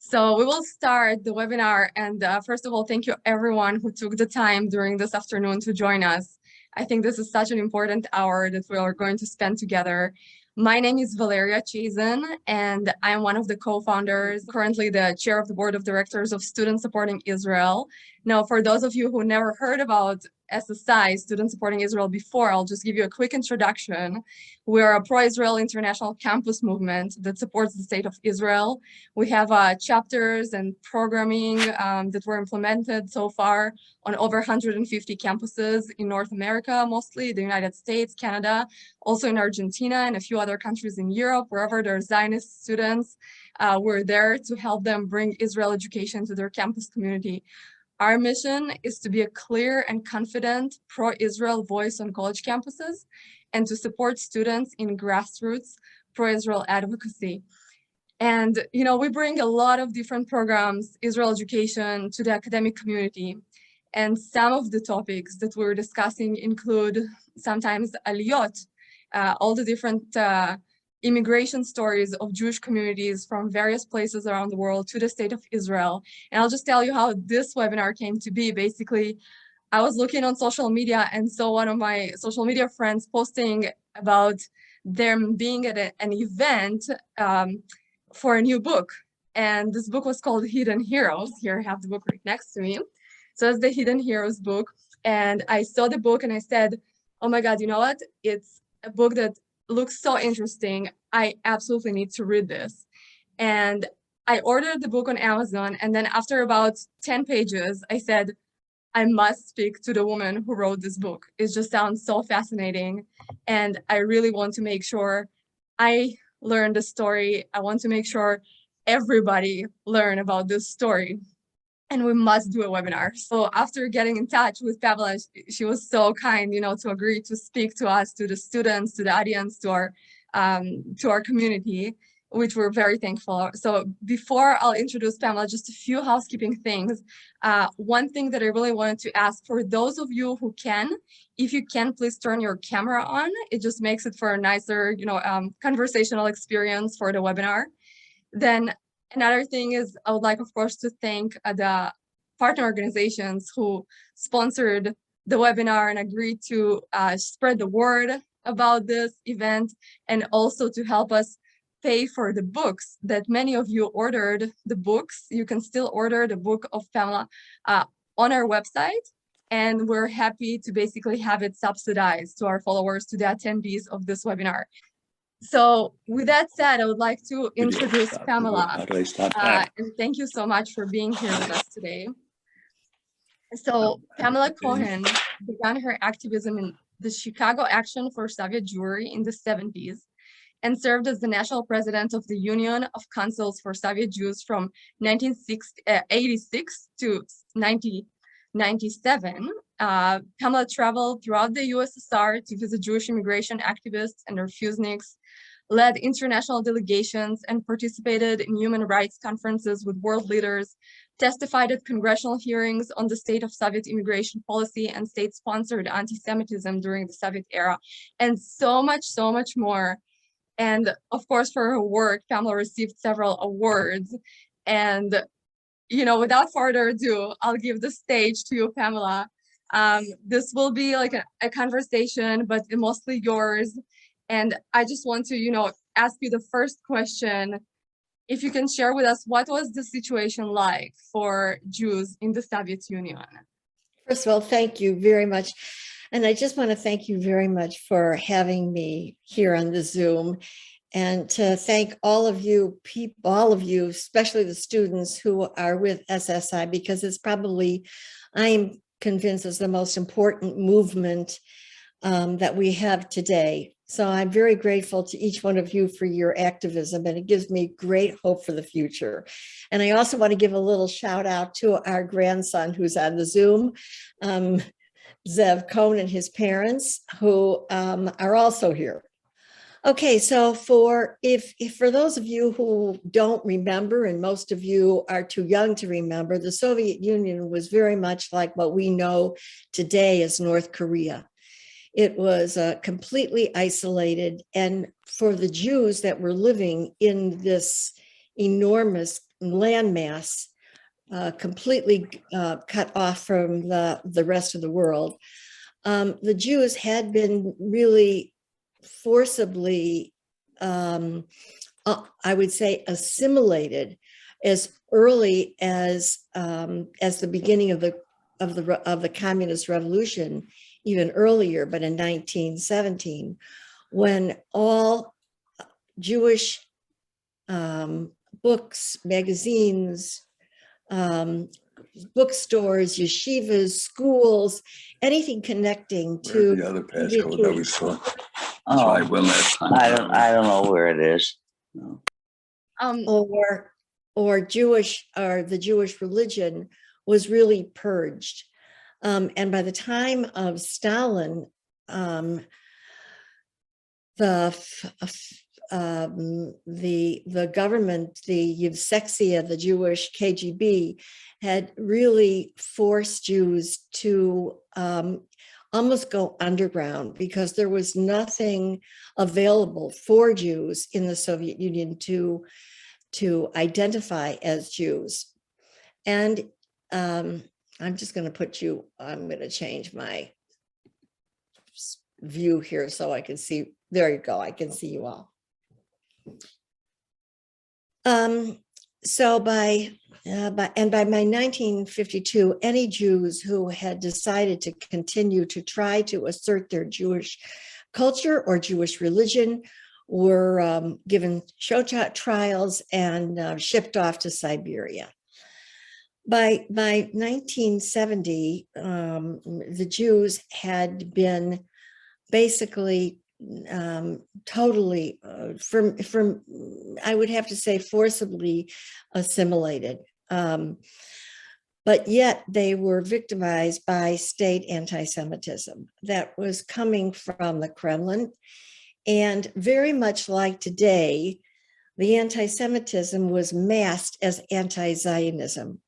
So we will start the webinar. And first of all, thank you everyone who took the time during this afternoon to join us. I think this is such an important hour that we are going to spend together. My name is Valeria Chazin, and I'm one of the co-founders, currently the chair of the board of directors of Students Supporting Israel. Now, for those of you who never heard about SSI, Students Supporting Israel, before, I'll just give you a quick introduction. We are a pro-Israel international campus movement that supports the state of Israel. We have chapters and programming that were implemented so far on over 150 campuses in North America, mostly the United States, Canada, also in Argentina and a few other countries in Europe. Wherever there are Zionist students, we're there to help them bring Israel education to their campus community. Our mission is to be a clear and confident pro-Israel voice on college campuses and to support students in grassroots pro-Israel advocacy. And, you know, we bring a lot of different programs, Israel education, to the academic community. And some of the topics that we're discussing include sometimes aliyot, all the different immigration stories of Jewish communities from various places around the world to the state of Israel. And I'll just tell you how this webinar came to be. Basically, I was looking on social media and saw one of my social media friends posting about them being at an event for a new book. And this book was called Hidden Heroes. Here I have the book right next to me. So it's the Hidden Heroes book. And I saw the book and I said, oh my God, you know what? It's a book that looks so interesting. I absolutely need to read this. And I ordered the book on Amazon. And then after about 10 pages, I said, I must speak to the woman who wrote this book. It just sounds so fascinating. And I really want to make sure I learn the story. I want to make sure everybody learn about this story. And we must do a webinar. So after getting in touch with Pamela, she was so kind, you know, to agree to speak to us, to the students, to the audience, to our community, which we're very thankful. So before I'll introduce Pamela, just a few housekeeping things. One thing that I really wanted to ask for those of you who can, if you can, please turn your camera on. It just makes it for a nicer, you know, conversational experience for the webinar. Then another thing is I would like, of course, to thank the partner organizations who sponsored the webinar and agreed to spread the word about this event and also to help us pay for the books that many of you ordered the books. You can still order the book of Pamela on our website. And we're happy to basically have it subsidized to our followers, to the attendees of this webinar. So with that said, I would like to introduce Pamela. And thank you so much for being here with us today. So Pamela Cohen began her activism in the Chicago Action for Soviet Jewry in the 70s and served as the national president of the Union of Consuls for Soviet Jews from 1986 to 1997. Pamela traveled throughout the USSR to visit Jewish immigration activists and Refusniks, led international delegations, and participated in human rights conferences with world leaders, testified at congressional hearings on the state of Soviet immigration policy and state-sponsored anti-Semitism during the Soviet era, and so much more. And of course, for her work, Pamela received several awards. And, you know, without further ado, I'll give the stage to you, Pamela. This will be like a conversation, but mostly yours. And I just want to, you know, ask you the first question. If you can share with us, what was the situation like for Jews in the Soviet Union? First of all, thank you very much. And I just want to thank you very much for having me here on the Zoom, and to thank all of you, especially the students who are with SSI, because it's probably, I'm convinced, is the most important movement that we have today. So I'm very grateful to each one of you for your activism, and it gives me great hope for the future. And I also want to give a little shout out to our grandson who's on the Zoom, Zev Cohen, and his parents, who are also here. Okay, so for those of you who don't remember, and most of you are too young to remember, the Soviet Union was very much like what we know today as North Korea. It was completely isolated, and for the Jews that were living in this enormous landmass, completely cut off from the rest of the world, the Jews had been really forcibly, I would say, assimilated as early as the beginning of the communist revolution, even earlier, but in 1917, when all Jewish books, magazines, bookstores, yeshivas, schools, anything connecting to the other passcode that we saw. Oh, Try one last time. I don't know where it is. No. or the Jewish religion was really purged. And by the time of Stalin, the government, the Yevsektia, the Jewish KGB, had really forced Jews to almost go underground, because there was nothing available for Jews in the Soviet Union to identify as Jews. And I'm just going to I'm going to change my view here so I can see. There you go. I can see you all. So by my 1952, any Jews who had decided to continue to try to assert their Jewish culture or Jewish religion were given show trials and shipped off to Siberia. By 1970, the Jews had been basically totally, from I would have to say, forcibly assimilated. But yet they were victimized by state anti-Semitism that was coming from the Kremlin. And very much like today, the anti-Semitism was masked as anti-Zionism.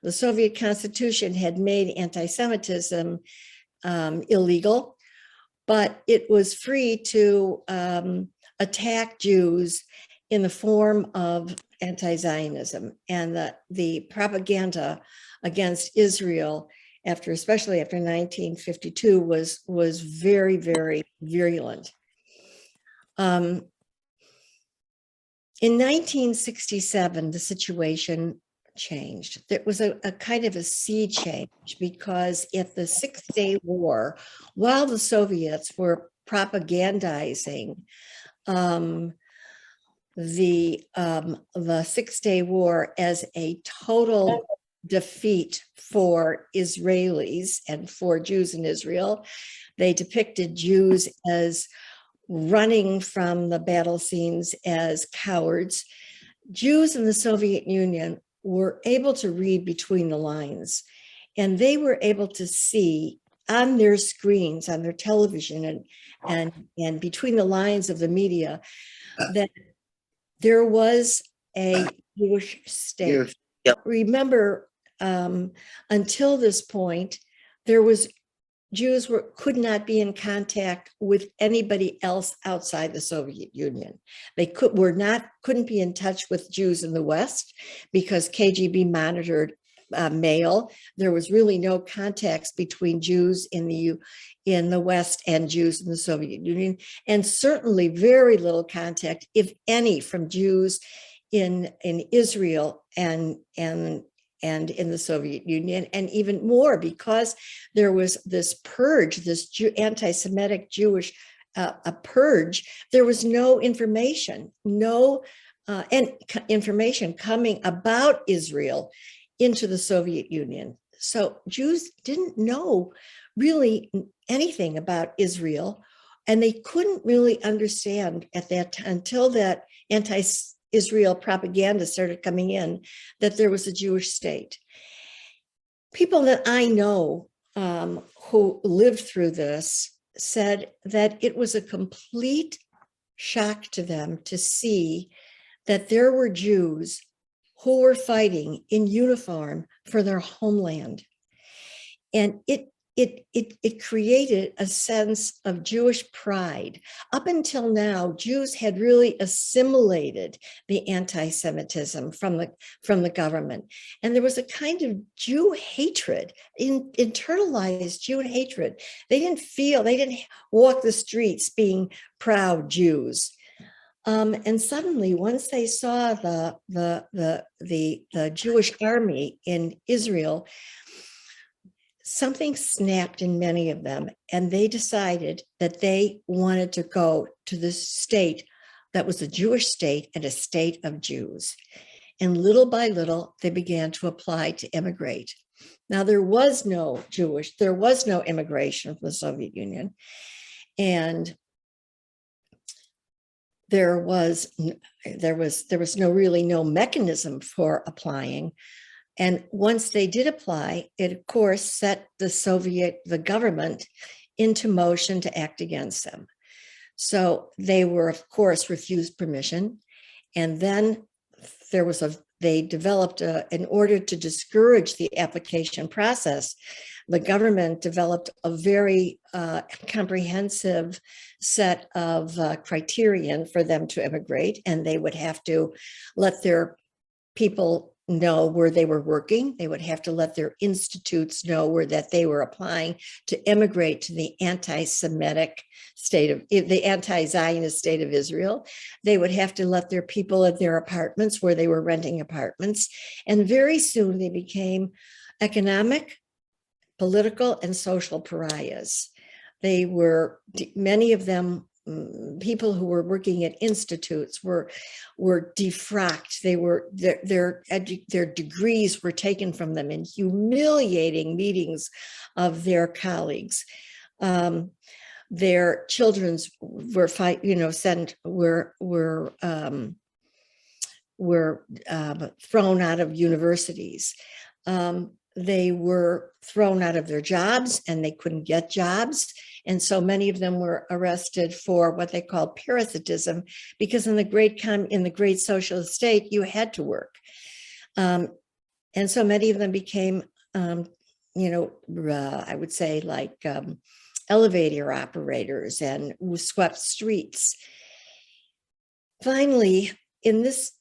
The Soviet Constitution had made anti-Semitism illegal, but it was free to attack Jews in the form of anti-Zionism. And the propaganda against Israel, especially after 1952, was very, very virulent. In 1967, the situation changed. There was a kind of a sea change, because at the Six-Day War, while the Soviets were propagandizing the Six-Day War as a total defeat for Israelis and for Jews in Israel, they depicted Jews as running from the battle scenes as cowards. Jews in the Soviet Union were able to read between the lines, and they were able to see on their screens, on their television, and between the lines of the media, that there was a Jewish state. Yep. Remember, until this point, Jews could not be in contact with anybody else outside the Soviet Union. They couldn't be in touch with Jews in the West, because KGB monitored mail. There was really no contacts between Jews in the West and Jews in the Soviet Union, and certainly very little contact, if any, from Jews in Israel and in the Soviet Union, and even more because there was this purge, this anti-Semitic Jewish a purge. There was no information, information coming about Israel into the Soviet Union. So Jews didn't know really anything about Israel, and they couldn't really understand at that time, until that anti-Israel propaganda started coming in, that there was a Jewish state. People that I know who lived through this said that it was a complete shock to them to see that there were Jews who were fighting in uniform for their homeland. And it created a sense of Jewish pride. Up until now, Jews had really assimilated the anti-Semitism from the government. And there was a kind of Jew hatred, internalized Jew hatred. They didn't walk the streets being proud Jews. And suddenly, once they saw the Jewish army in Israel, something snapped in many of them, and they decided that they wanted to go to this state that was a Jewish state and a state of Jews. And little by little, they began to apply to immigrate. Now, there was no immigration from the Soviet Union, and there was no mechanism for applying. And once they did apply, it of course set the government into motion to act against them. So they were of course refused permission. And then they developed in order to discourage the application process, the government developed a very comprehensive set of criterion for them to immigrate. And they would have to let their people know where they were working. They would have to let their institutes know that they were applying to immigrate to the anti-Semitic the anti-Zionist state of Israel. They would have to let their people at their apartments where they were renting apartments. And very soon they became economic, political, and social pariahs. Many of them, people who were working at institutes were defrocked. Their degrees were taken from them in humiliating meetings of their colleagues. Their children were thrown out of universities. They were thrown out of their jobs, and they couldn't get jobs. And so many of them were arrested for what they called parasitism, because in the great socialist state, you had to work. And so many of them became, I would say like elevator operators and swept streets. Finally, at this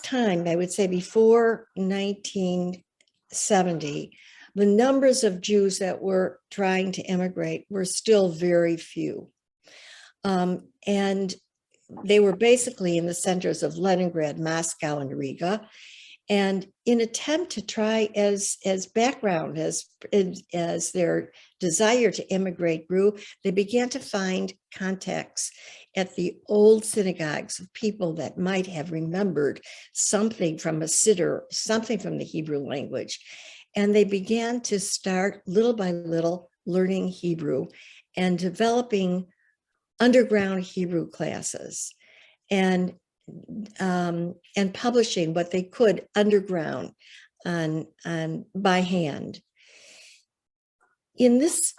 time, I would say before 1970, the numbers of Jews that were trying to immigrate were still very few. And they were basically in the centers of Leningrad, Moscow, and Riga. And in attempt to try as background, as their desire to immigrate grew, they began to find contacts at the old synagogues of people that might have remembered something from a siddur, something from the Hebrew language. And they began to start little by little learning Hebrew and developing underground Hebrew classes and publishing what they could underground by hand. In this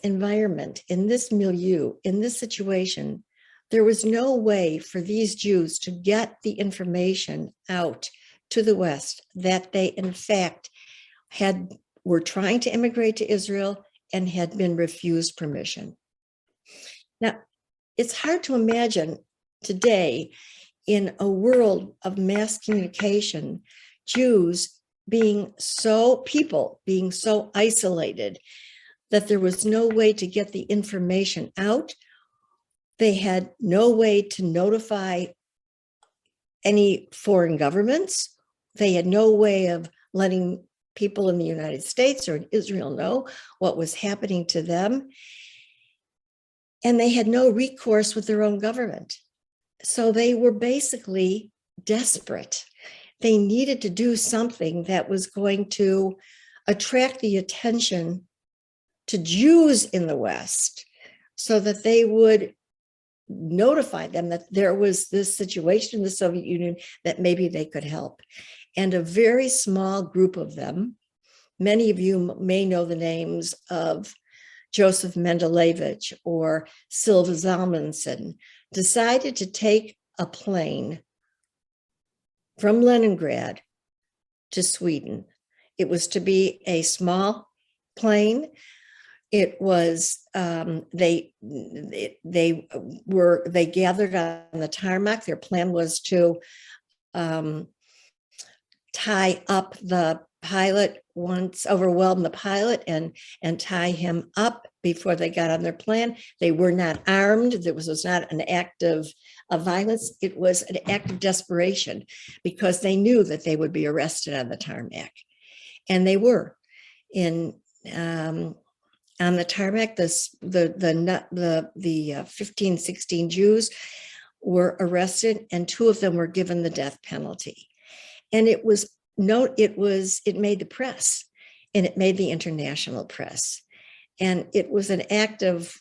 environment, in this milieu, in this situation, there was no way for these Jews to get the information out to the West that they, in fact, were trying to immigrate to Israel and had been refused permission. Now, it's hard to imagine today, in a world of mass communication, Jews being so isolated that there was no way to get the information out. They had no way to notify any foreign governments. They had no way of letting people in the United States or in Israel know what was happening to them. And they had no recourse with their own government. So they were basically desperate. They needed to do something that was going to attract the attention to Jews in the West so that they would notify them that there was this situation in the Soviet Union that maybe they could help. And a very small group of them, many of you may know the names of Joseph Mendelevich or Silva Zalmanson, decided to take a plane from Leningrad to Sweden. It was to be a small plane. It was they gathered on the tarmac. Their plan was to tie up the pilot, once overwhelm the pilot and tie him up before they got on their plane. They were not armed. There was not an act of violence. It was an act of desperation because they knew that they would be arrested on the tarmac. And they were. On the tarmac, the 15, 16 Jews were arrested, and 2 of them were given the death penalty. And it made the press, and it made the international press. And it was an act of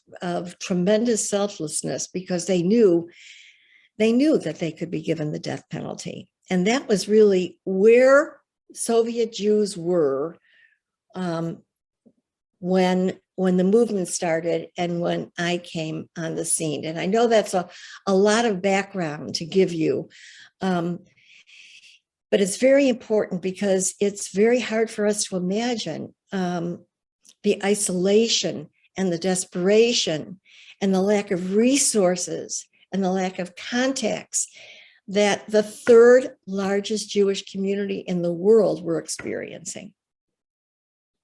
tremendous selflessness because they knew that they could be given the death penalty. And that was really where Soviet Jews were when the movement started and when I came on the scene. And I know that's a lot of background to give you, but it's very important because it's very hard for us to imagine the isolation and the desperation and the lack of resources and the lack of contacts that the 3rd largest Jewish community in the world were experiencing.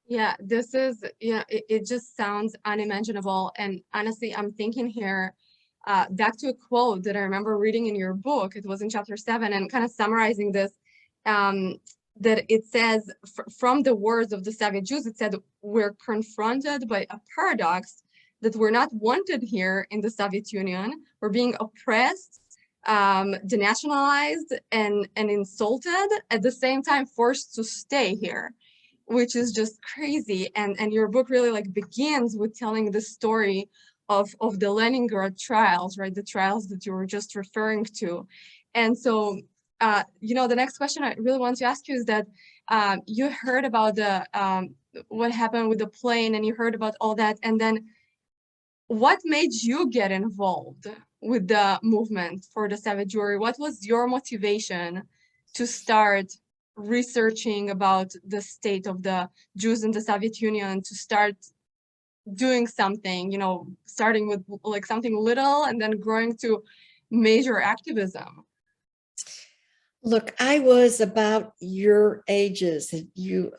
Yeah, it just sounds unimaginable. And honestly, I'm thinking here back to a quote that I remember reading in your book. It was in chapter 7 and kind of summarizing this, that it says from the words of the Soviet Jews, it said, we're confronted by a paradox that we're not wanted here in the Soviet Union. We're being oppressed, denationalized and insulted, at the same time forced to stay here, which is just crazy. And your book really like begins with telling the story of the Leningrad trials, right? The trials that you were just referring to. And so, the next question I really want to ask you is that you heard about the what happened with the plane, and you heard about all that. And then what made you get involved with the movement for the Soviet Jewry? What was your motivation to start researching about the state of the Jews in the Soviet Union, to start doing something, starting with like something little and then growing to major activism? Look, I was about your ages, you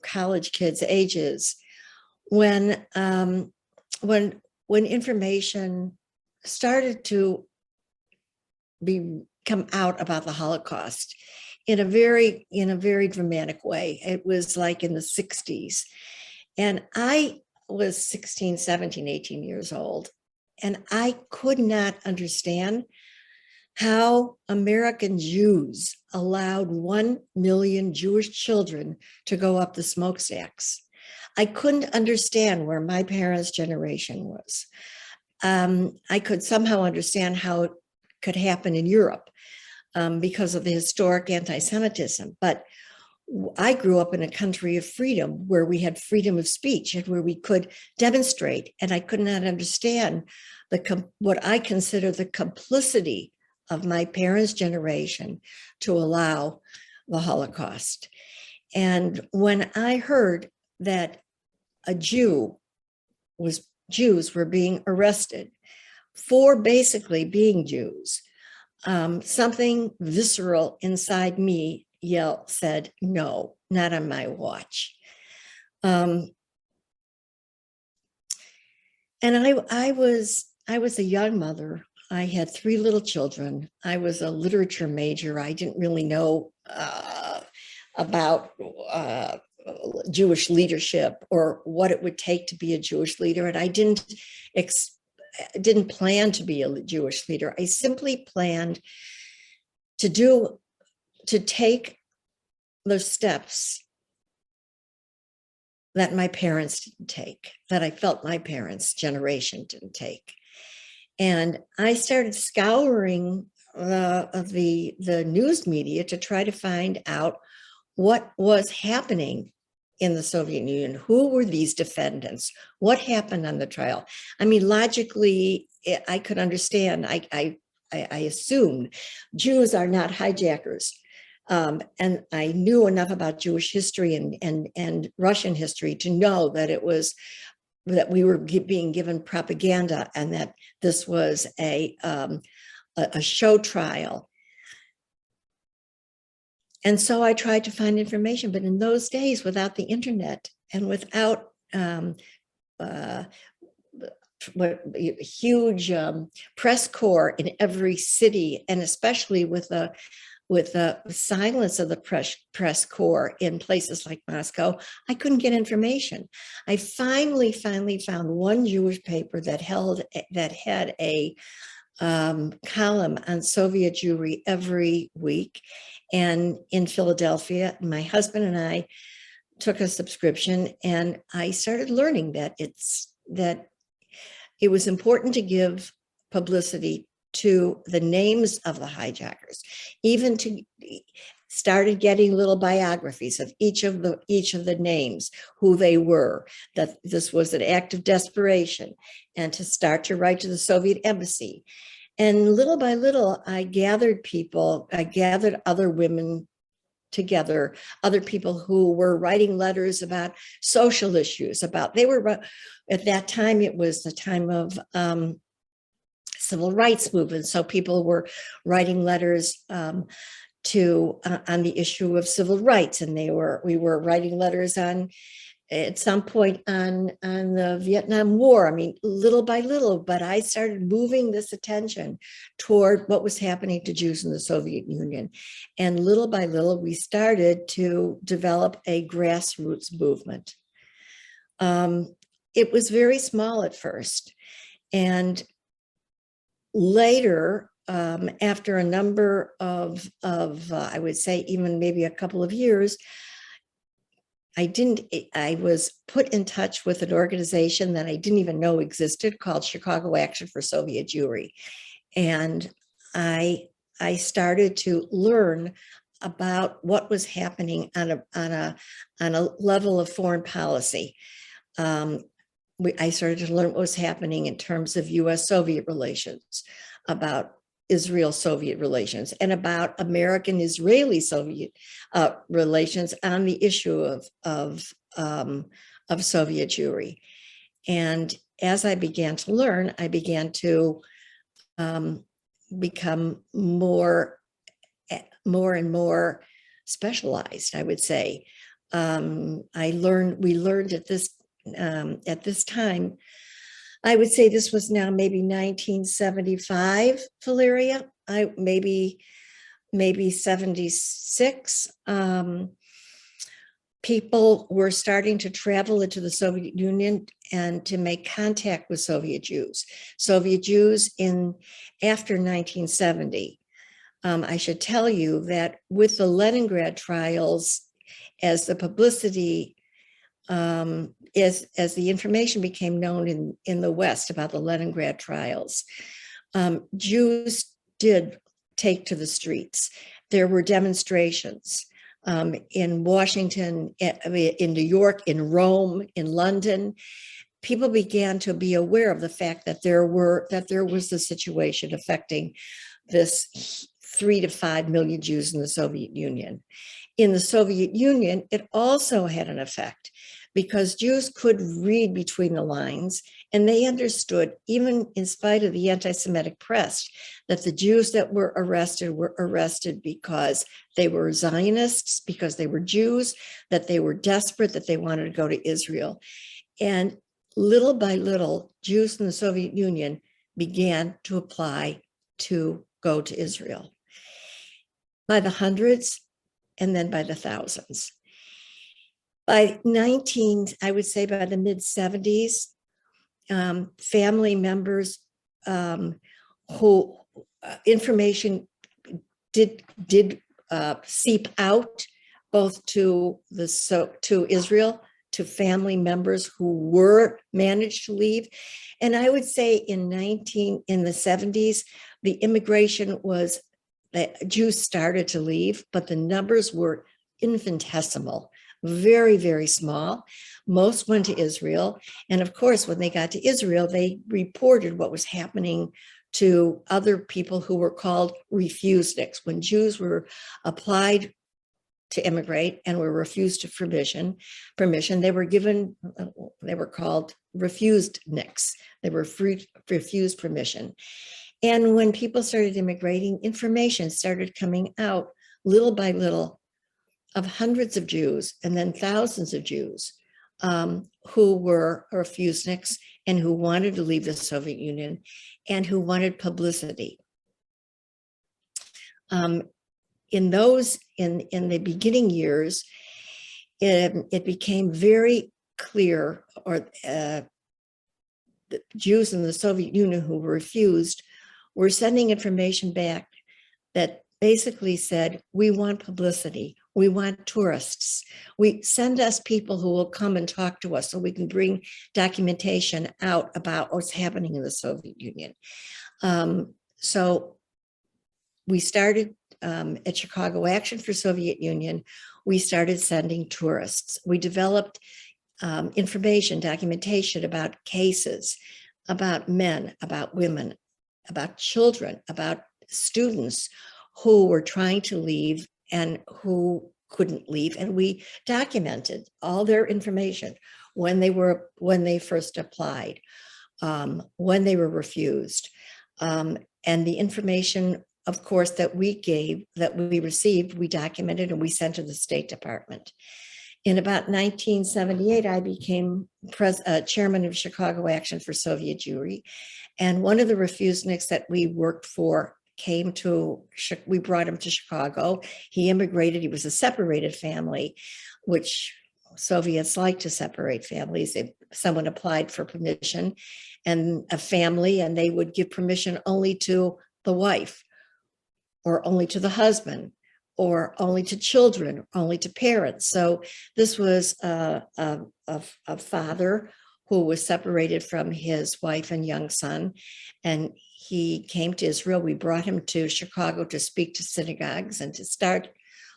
college kids' ages, when information started to come out about the Holocaust in a very dramatic way. It was like in the 60s. And I was 16, 17, 18 years old, and I could not understand how American Jews allowed 1 million Jewish children to go up the smokestacks. I couldn't understand where my parents' generation was. I could somehow understand how it could happen in Europe because of the historic anti-Semitism. But I grew up in a country of freedom where we had freedom of speech and where we could demonstrate. And I could not understand what I consider the complicity of my parents' generation to allow the Holocaust. And when I heard that Jews were being arrested for basically being Jews, something visceral inside me said, no, not on my watch. And I was a young mother. I had 3 little children. I was a literature major. I didn't really know about Jewish leadership or what it would take to be a Jewish leader. And I didn't plan to be a Jewish leader. I simply planned to take those steps that my parents didn't take, that I felt my parents' generation didn't take. And I started scouring the news media to try to find out what was happening in the Soviet Union. Who were these defendants? What happened on the trial? I mean, logically, I could understand. I assumed Jews are not hijackers. And I knew enough about Jewish history and Russian history to know that that we were being given propaganda, and that this was a show trial. And so I tried to find information, but in those days, without the internet and without huge press corps in every city, and especially with the silence of the press corps in places like Moscow, I couldn't get information. I finally found one Jewish paper that had a column on Soviet Jewry every week, and in Philadelphia, my husband and I took a subscription, and I started learning that it was important to give publicity to the names of the hijackers, even to started getting little biographies of each of the names, who they were, that this was an act of desperation, and to start to write to the Soviet embassy. And little by little, I gathered other women together, other people who were writing letters about social issues, at that time, it was the time of civil rights movement. So people were writing letters on the issue of civil rights, and we were writing letters at some point on the Vietnam War. I mean, little by little, but I started moving this attention toward what was happening to Jews in the Soviet Union. And little by little, we started to develop a grassroots movement. It was very small at first. And later, after a number of I would say even maybe a couple of years, I was put in touch with an organization that I didn't even know existed, called Chicago Action for Soviet Jewry. And I started to learn about what was happening on a level of foreign policy. I started to learn what was happening in terms of US-Soviet relations, about Israel-Soviet relations, and about American-Israeli-Soviet relations on the issue of Soviet Jewry. And as I began to learn, I began to become more and more specialized, I would say. We learned at this time, I would say this was now maybe 1975, Valeria, maybe 76. People were starting to travel into the Soviet Union and to make contact with Soviet Jews. Soviet Jews after 1970. I should tell you that with the Leningrad trials, as the publicity as the information became known in the West about the Leningrad trials, Jews did take to the streets. There were demonstrations in Washington, in New York, in Rome, in London. People began to be aware of the fact that there was a situation affecting this 3 to 5 million Jews in the Soviet Union. In the Soviet Union, it also had an effect, because Jews could read between the lines, and they understood, even in spite of the anti-Semitic press, that the Jews that were arrested because they were Zionists, because they were Jews, that they were desperate, that they wanted to go to Israel. And little by little, Jews in the Soviet Union began to apply to go to Israel, by the hundreds and then by the thousands. I would say by the mid-70s, family members who information did seep out both to Israel, to family members who managed to leave. And I would say in the 70s, the immigration was that Jews started to leave, but the numbers were infinitesimal. Very, very small. Most went to Israel. And of course, when they got to Israel, they reported what was happening to other people who were called refusniks. When Jews were applied to immigrate and were refused to permission, they were given, they were called refusniks. They were refused permission. And when people started immigrating, information started coming out little by little of hundreds of Jews and then thousands of Jews who were refusniks and who wanted to leave the Soviet Union and who wanted publicity. In the beginning years, it became very clear, or the Jews in the Soviet Union who were refused were sending information back that basically said, we want publicity, we want tourists, we send us people who will come and talk to us so we can bring documentation out about what's happening in the Soviet Union. So we started at Chicago Action for Soviet Union, we started sending tourists. We developed information, documentation about cases, about men, about women, about children, about students who were trying to leave and who couldn't leave. And we documented all their information when they first applied, when they were refused. And the information, of course, that we received, we documented and we sent to the State Department. In about 1978, I became chairman of Chicago Action for Soviet Jewry. And one of the refusniks that we worked for we brought him to Chicago. He immigrated, he was a separated family, which Soviets like to separate families. If someone applied for permission and a family, and they would give permission only to the wife, or only to the husband, or only to children, or only to parents. So this was a father who was separated from his wife and young son, and he came to Israel. We brought him to Chicago to speak to synagogues and to start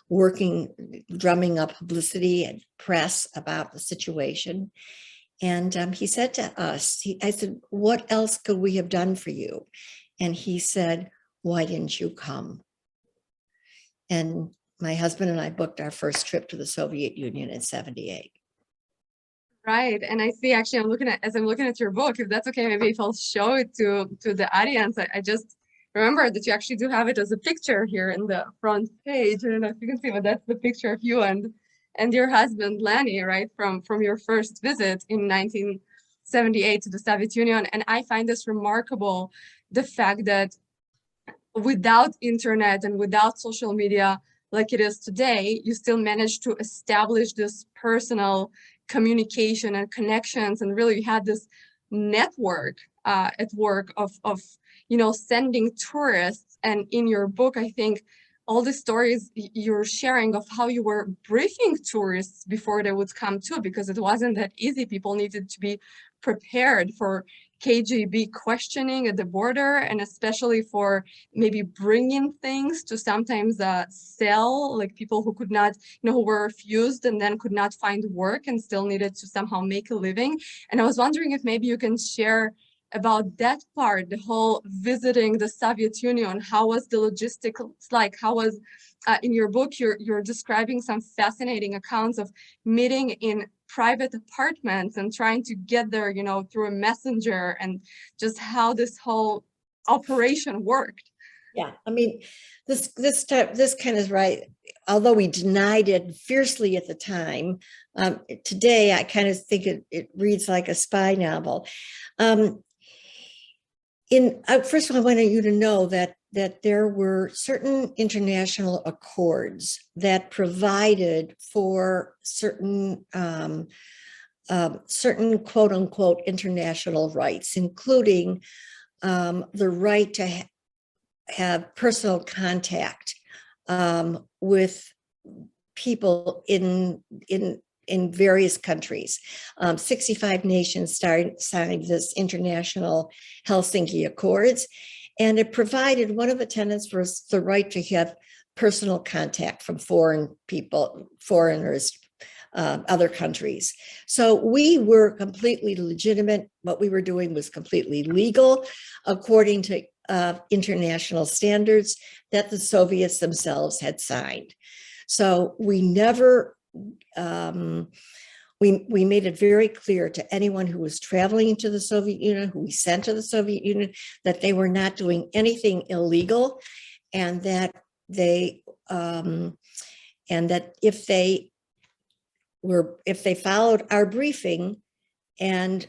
working, drumming up publicity and press about the situation. And he said to us, I said, what else could we have done for you? And he said, why didn't you come? And my husband and I booked our first trip to the Soviet Union in '78. Right. And I see, actually, as I'm looking at your book, if that's okay, maybe if I'll show it to the audience. I just remember that you actually do have it as a picture here in the front page. I don't know if you can see, but that's the picture of you and your husband, Lenny, right, from your first visit in 1978 to the Soviet Union. And I find this remarkable, the fact that without internet and without social media like it is today, you still managed to establish this personal communication and connections, and really had this network at work of sending tourists. And in your book, I think all the stories you're sharing of how you were briefing tourists before they would come too, because it wasn't that easy. People needed to be prepared for KGB questioning at the border, and especially for maybe bringing things to sometimes sell, like people who could not, who were refused and then could not find work and still needed to somehow make a living. And I was wondering if maybe you can share about that part, the whole visiting the Soviet Union. How was the logistics like? How was, in your book, you're describing some fascinating accounts of meeting in private apartments and trying to get there, through a messenger, and just how this whole operation worked. Yeah, I mean, this kind of right. Although we denied it fiercely at the time, today I kind of think it reads like a spy novel. First of all, I wanted you to know that there were certain international accords that provided for certain quote unquote international rights, including the right to have personal contact with people in various countries. 65 nations signed this international Helsinki Accords, and it provided, one of the tenets was the right to have personal contact from foreign people, foreigners, other countries. So we were completely legitimate. What we were doing was completely legal, according to international standards that the Soviets themselves had signed. So we never, we made it very clear to anyone who was traveling into the Soviet Union, who we sent to the Soviet Union, that they were not doing anything illegal, and that they, and that if they followed our briefing and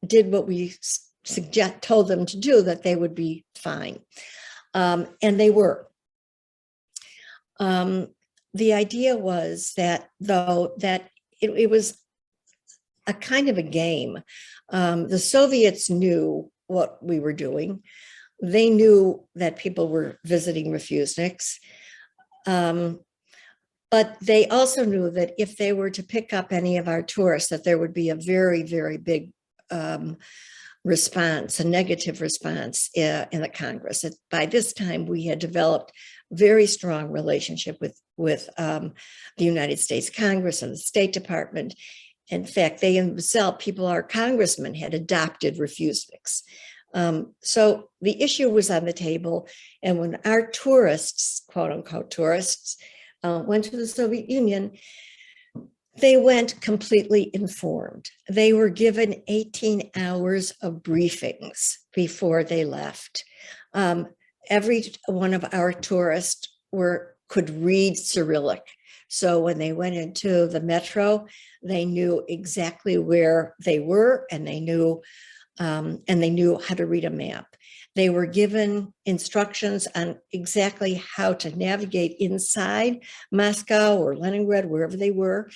did what we told them to do, that they would be fine. And they were. The idea was that, though, that it was a kind of a game. The Soviets knew what we were doing. They knew that people were visiting Refusniks. But they also knew that if they were to pick up any of our tourists, that there would be a very, very big response, a negative response in the Congress. By this time, we had developed very strong relationship with the United States Congress and the State Department. In fact, they themselves, people, our congressmen, had adopted Refusniks. So the issue was on the table. And when our tourists, quote unquote tourists, went to the Soviet Union, they went completely informed. They were given 18 hours of briefings before they left. Every one of our tourists could read Cyrillic. So when they went into the metro, they knew exactly where they were, and they knew how to read a map. They were given instructions on exactly how to navigate inside Moscow or Leningrad, wherever they were,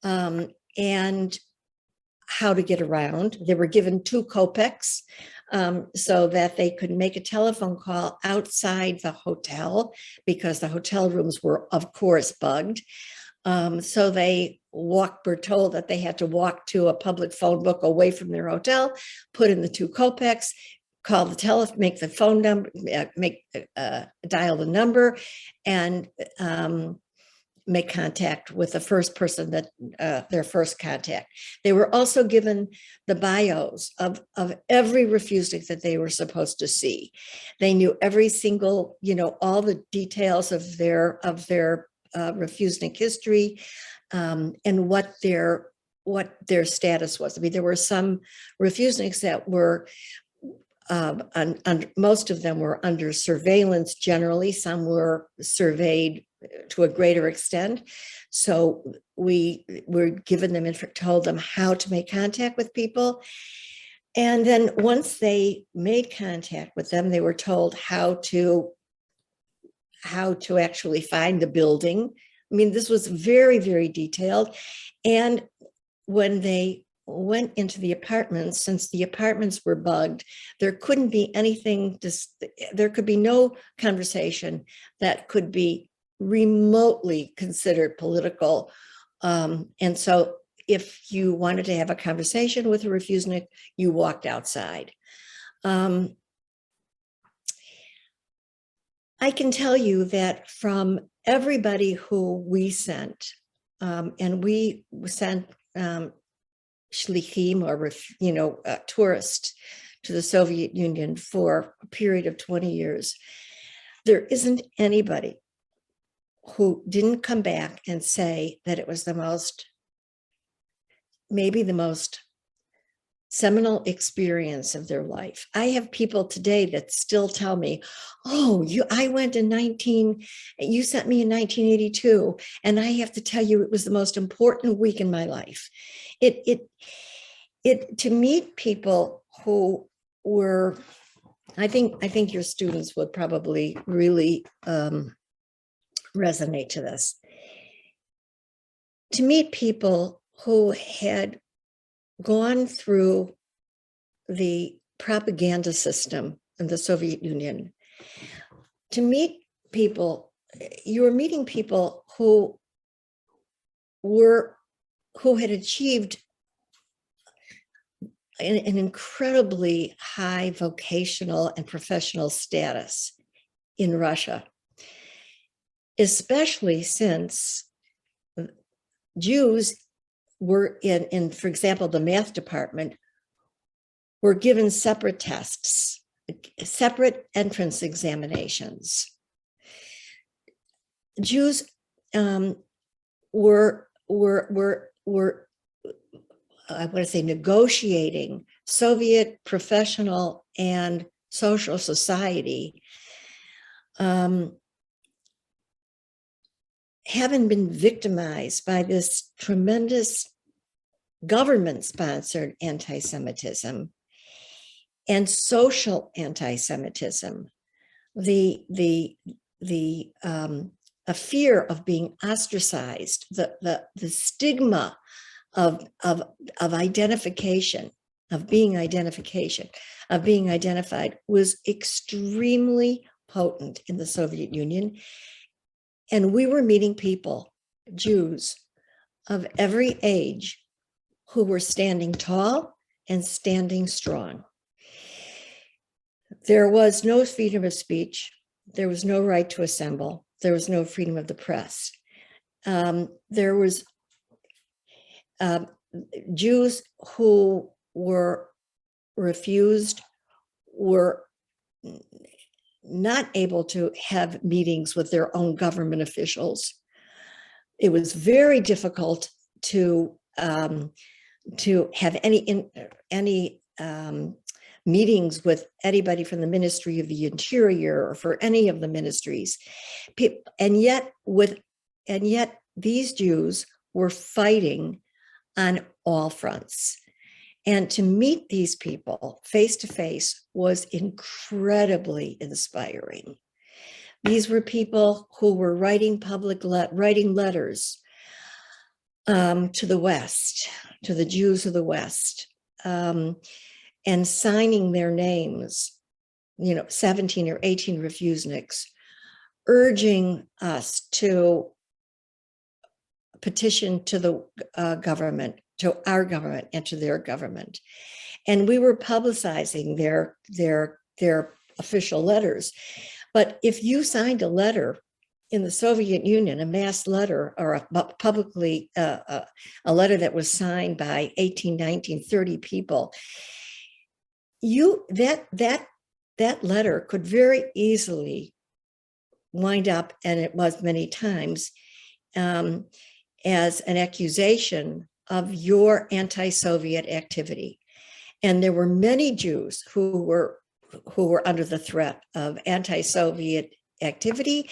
and how to get around. They were given 2 kopecks so that they could make a telephone call outside the hotel, because the hotel rooms were, of course, bugged. So they were told that they had to walk to a public phone book away from their hotel, put in the 2 kopecks, call the telephone, make the phone number, dial the number, and make contact with the first person that their first contact. They were also given the bios of every Refusnik that they were supposed to see. They knew every single, all the details of their Refusnik history, and what their status was. I mean, there were some Refusniks that were most of them were under surveillance generally. Some were surveyed to a greater extent. So we were given them, told them how to make contact with people. And then once they made contact with them, they were told how to actually find the building. I mean, this was very, very detailed. And when they went into the apartments, since the apartments were bugged, there couldn't be anything, there could be no conversation that could be remotely considered political. And so if you wanted to have a conversation with a Refusnik, you walked outside. I can tell you that from everybody who we sent, and we sent shlichim, or tourists, to the Soviet Union for a period of 20 years, there isn't anybody who didn't come back and say that it was maybe the most seminal experience of their life. I have people today that still tell me, "Oh, I went you sent me in 1982, and I have to tell you, it was the most important week in my life." To meet people who were, I think your students would probably really resonate to this. To meet people who had gone through the propaganda system in the Soviet Union, to meet people, you were meeting people who had achieved an incredibly high vocational and professional status in Russia, especially since Jews were in, for example, the math department, were given separate tests separate entrance examinations. Jews were I want to say negotiating Soviet professional and social society, having been victimized by this tremendous government-sponsored anti-Semitism and social anti-Semitism, a fear of being ostracized, the stigma of identification, of being identified was extremely potent in the Soviet Union. And we were meeting people, Jews of every age, who were standing tall and standing strong. There was no freedom of speech. There was no right to assemble. There was no freedom of the press. There was Jews who were refused, were not able to have meetings with their own government officials. It was very difficult to have any meetings with anybody from the Ministry of the Interior or for any of the ministries. And yet these Jews were fighting on all fronts. And to meet these people face to face was incredibly inspiring. These were people who were writing letters to the West, to the Jews of the West, and signing their names, 17 or 18 Refusniks, urging us to petition to the government, to our government and to their government. And we were publicizing their official letters. But if you signed a letter in the Soviet Union, a mass letter or a letter that was signed by 18, 19, 30 people, that letter could very easily wind up, and it was many times, as an accusation of your anti-Soviet activity. And there were many Jews who were under the threat of anti-Soviet activity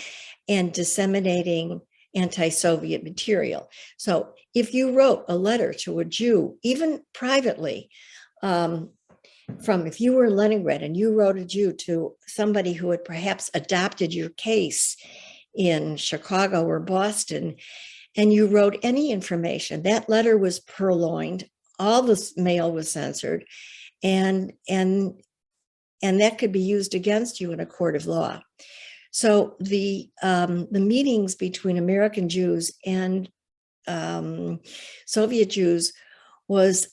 and disseminating anti-Soviet material. So if you wrote a letter to a Jew, even privately, if you were in Leningrad and you wrote a Jew to somebody who had perhaps adopted your case in Chicago or Boston, and you wrote any information, that letter was purloined, all the mail was censored, and that could be used against you in a court of law. So the meetings between American Jews and Soviet Jews was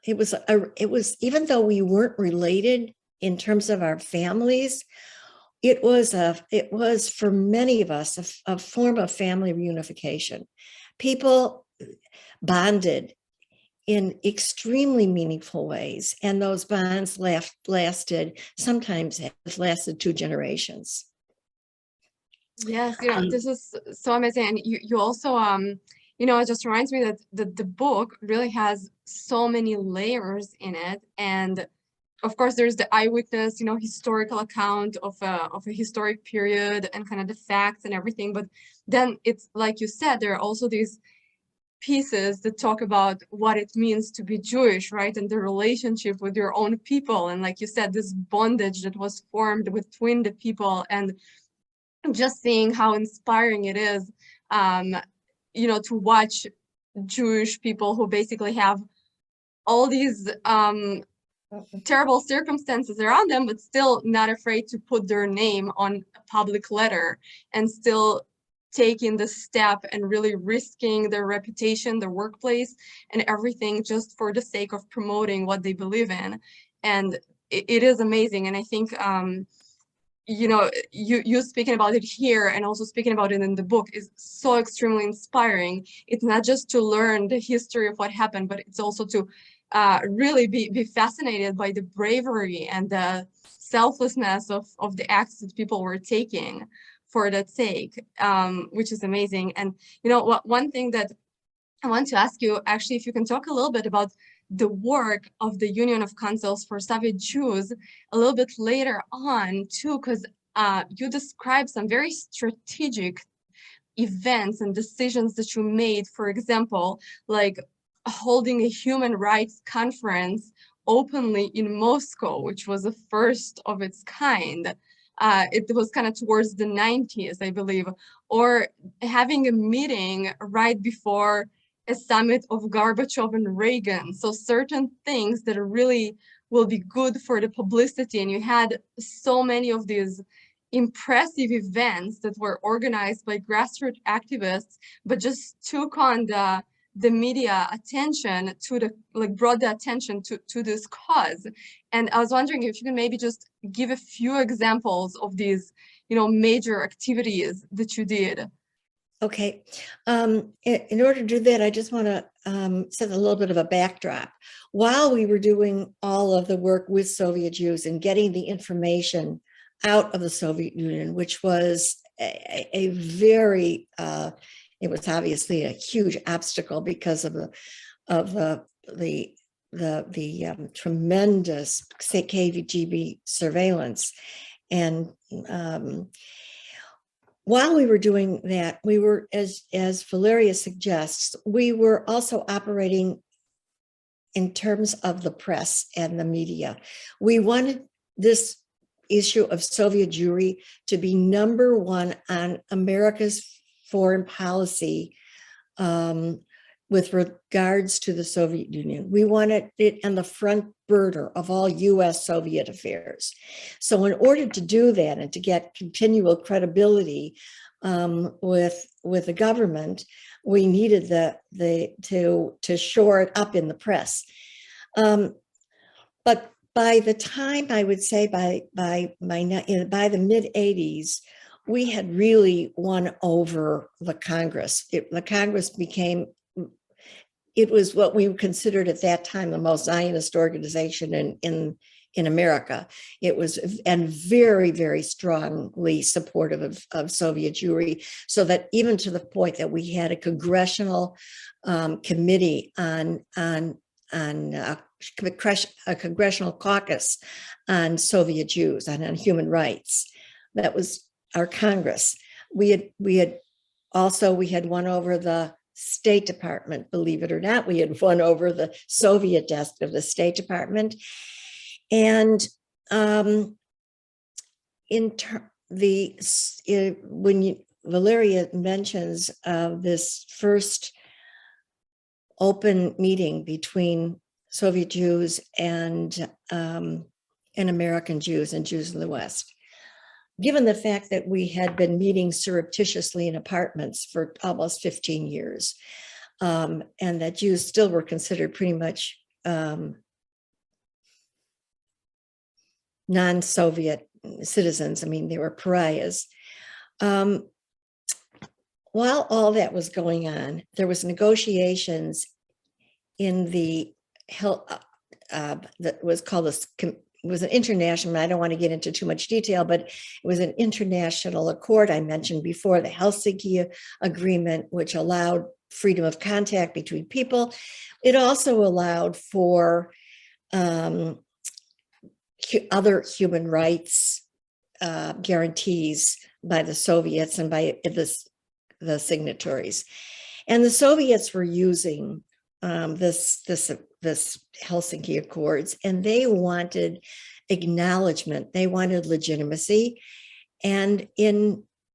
even though we weren't related in terms of our families, it was for many of us a form of family reunification. People bonded in extremely meaningful ways, and those bonds sometimes lasted 2 generations. Yes, this is so amazing. And you also, it just reminds me that the book really has so many layers in it. And of course, there's the eyewitness, historical account of a historic period and kind of the facts and everything. But then it's like you said, there are also these pieces that talk about what it means to be Jewish, right? And the relationship with your own people. And like you said, this bondage that was formed between the people, and just seeing how inspiring it is, to watch Jewish people who basically have all these terrible circumstances around them, but still not afraid to put their name on a public letter and still taking the step and really risking their reputation, their workplace, and everything just for the sake of promoting what they believe in. And it is amazing. And I think, you speaking about it here and also speaking about it in the book is so extremely inspiring. It's not just to learn the history of what happened, but it's also to really be fascinated by the bravery and the selflessness of the acts that people were taking for that sake, which is amazing. And one thing that I want to ask you, actually, if you can talk a little bit about the work of the Union of Councils for Soviet Jews a little bit later on too, because you describe some very strategic events and decisions that you made, for example, like holding a human rights conference openly in Moscow, which was the first of its kind. It was kind of towards the 90s, I believe, or having a meeting right before a summit of Gorbachev and Reagan. So certain things that really will be good for the publicity. And you had so many of these impressive events that were organized by grassroots activists, but just took on the media attention to brought the attention to this cause. And I was wondering if you can maybe just give a few examples of these, major activities that you did. Okay. In order to do that, I just want to set a little bit of a backdrop. While we were doing all of the work with Soviet Jews and getting the information out of the Soviet Union, which was a very, it was obviously a huge obstacle because of the tremendous KGB surveillance. And while we were doing that, we were, as Valeria suggests, we were also operating in terms of the press and the media. We wanted this issue of Soviet Jewry to be number one on America's foreign policy with regards to the Soviet Union. We wanted it on the front burner of all US Soviet affairs. So in order to do that and to get continual credibility with the government, we needed to shore it up in the press. But by the time, I would say by the mid 80s, we had really won over the Congress. The Congress became, it was what we considered at that time the most Zionist organization in America. It was, and very, very strongly supportive of Soviet Jewry, so that even to the point that we had a congressional committee on a congressional caucus on Soviet Jews and on human rights. That was our Congress. We had won over the State Department, believe it or not. We had won over the Soviet desk of the State Department. And Valeria mentions this first open meeting between Soviet Jews and American Jews and Jews in the West. Given the fact that we had been meeting surreptitiously in apartments for almost 15 years, and that Jews still were considered pretty much non-Soviet citizens. I mean, they were pariahs. While all that was going on, there was negotiations in the that was called it was an international, I don't want to get into too much detail, but it was an international accord. I mentioned before the Helsinki Agreement, which allowed freedom of contact between people. It also allowed for other human rights guarantees by the Soviets and by the signatories. And the Soviets were using this Helsinki Accords, and they wanted acknowledgement, they wanted legitimacy. And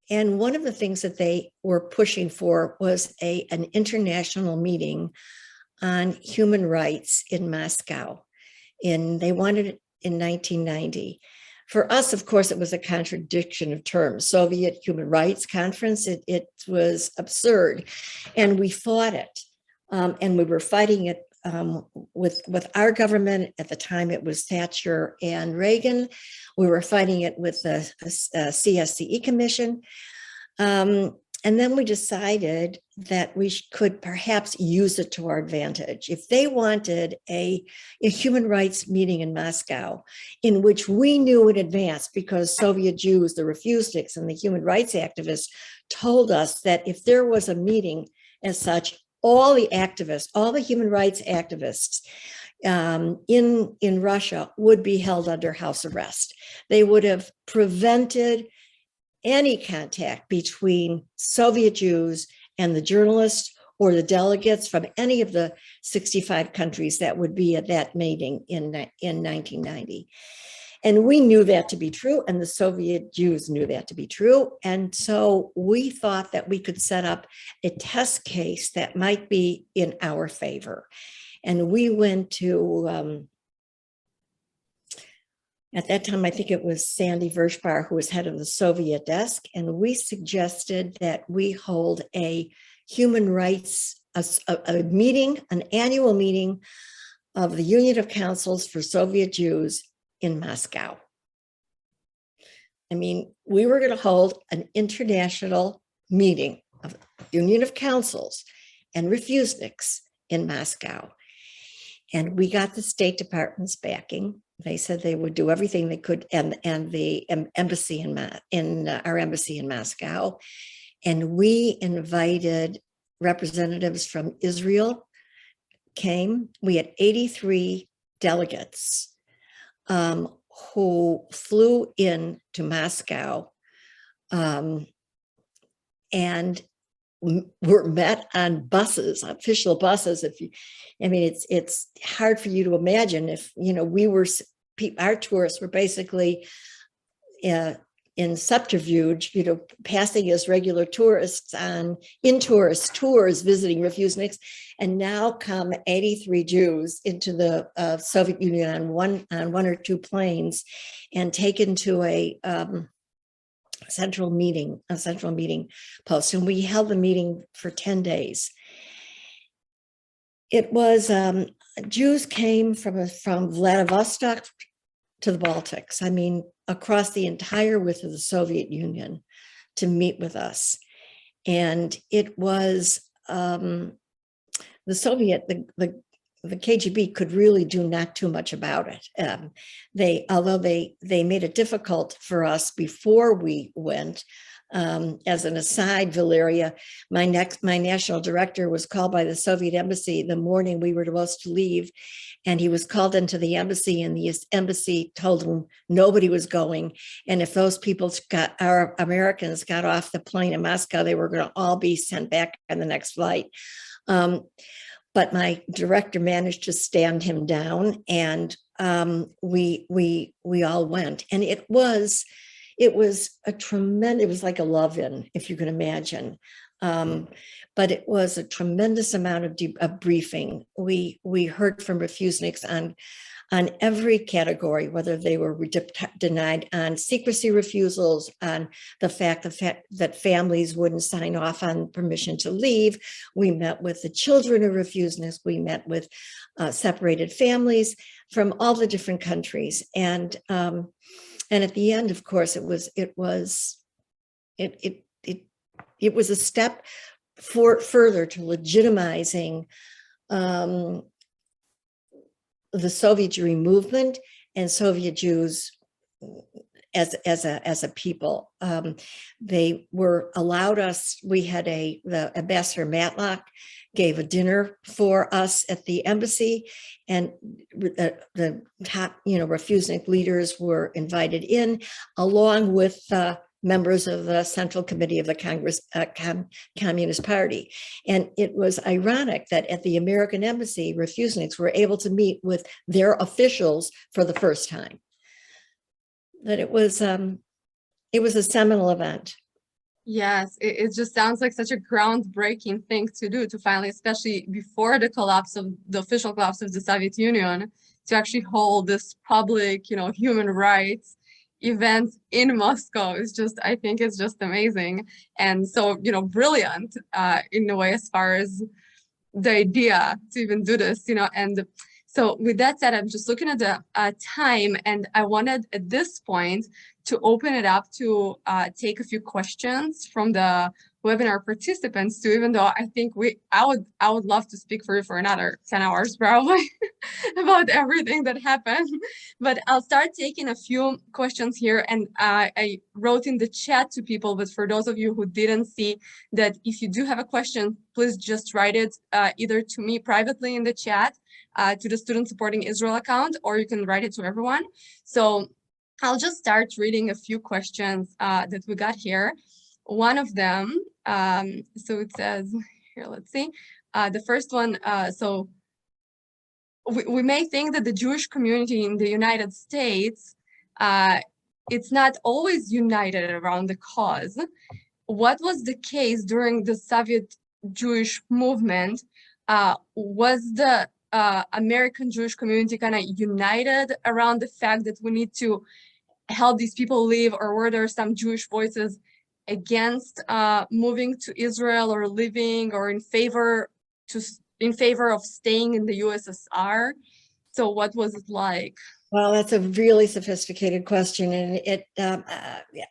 one of the things that they were pushing for was an international meeting on human rights in Moscow. They wanted it in 1990. For us, of course, it was a contradiction of terms. Soviet Human Rights Conference, it was absurd. And we fought it. And we were fighting it with our government. At the time, it was Thatcher and Reagan. We were fighting it with the CSCE Commission. And And then we decided that we could perhaps use it to our advantage. If they wanted a human rights meeting in Moscow, in which we knew in advance, because Soviet Jews, the Refusniks, and the human rights activists told us that if there was a meeting as such, all the activists, all the human rights activists in Russia would be held under house arrest. They would have prevented any contact between Soviet Jews and the journalists or the delegates from any of the 65 countries that would be at that meeting in 1990. And we knew that to be true, and the Soviet Jews knew that to be true. And so we thought that we could set up a test case that might be in our favor. And we went to, at that time, I think it was Sandy Vershbar, who was head of the Soviet desk, and we suggested that we hold a human rights, a meeting, an annual meeting of the Union of Councils for Soviet Jews in Moscow. I mean, we were going to hold an international meeting of Union of Councils and Refusniks in Moscow. And we got the State Department's backing. They said they would do everything they could, and the embassy our embassy in Moscow. And we invited representatives from Israel came. We had 83 delegates who flew in to Moscow and were met on buses, official buses. It's hard for you to imagine if, our tourists were basically in subterfuge, passing as regular tourists in tourist tours visiting Refusniks, and now come 83 Jews into the Soviet Union on one or two planes and taken to a central meeting post. And we held the meeting for 10 days. It was, Jews came from Vladivostok to the Baltics. I mean, across the entire width of the Soviet Union to meet with us. And it was the KGB could really do not too much about it. Although they made it difficult for us before we went. As an aside, Valeria, my national director was called by the Soviet embassy the morning we were supposed to leave, and he was called into the embassy, and the embassy told him nobody was going, and if those people our Americans got off the plane in Moscow, they were going to all be sent back on the next flight. But my director managed to stand him down, and we all went, and it was a tremendous, it was like a love-in, if you can imagine. But it was a tremendous amount of briefing. We heard from Refusniks on every category, whether they were denied on secrecy refusals, on the fact that families wouldn't sign off on permission to leave. We met with the children of Refusniks. We met with separated families from all the different countries. And at the end, of course, it was a step further to legitimizing the Soviet Jewry Movement and Soviet Jews as a people. They were allowed us. We had the Ambassador Matlock gave a dinner for us at the embassy, and the top, Refusnik leaders were invited in, along with members of the Central Committee of the Communist Party. And it was ironic that at the American embassy, Refusniks were able to meet with their officials for the first time. That it was a seminal event. Yes, it just sounds like such a groundbreaking thing to do, to finally, especially before the official collapse of the Soviet Union, to actually hold this public, human rights event in Moscow is just, I think it's just amazing. And so, brilliant in a way, as far as the idea to even do this, and so with that said, I'm just looking at the time, and I wanted at this point to open it up to take a few questions from the webinar participants too, even though I think I would love to speak for you for another 10 hours probably about everything that happened. But I'll start taking a few questions here, and I wrote in the chat to people, but for those of you who didn't see that, if you do have a question, please just write it either to me privately in the chat, to the Student Supporting Israel account, or you can write it to everyone. So I'll just start reading a few questions that we got here. One of them, so it says, here, let's see. The first one, so we may think that the Jewish community in the United States, it's not always united around the cause. What was the case during the Soviet Jewish movement? Was the American Jewish community kind of united around the fact that we need to help these people live, or were there some Jewish voices against moving to Israel or living, or in favor of staying in the USSR? So what was it like? Well, that's a really sophisticated question,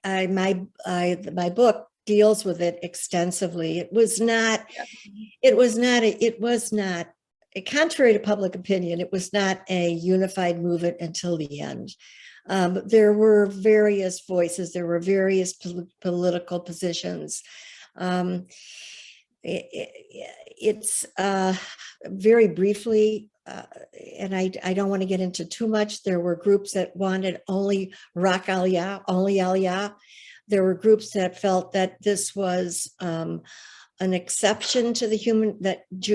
and my book deals with it extensively. It was not, contrary to public opinion, it was not a unified movement until the end. There were various voices, there were various political positions. It's very briefly, and I don't want to get into too much, there were groups that wanted only Rak Aliyah, only Aliyah. There were groups that felt that this was an exception to the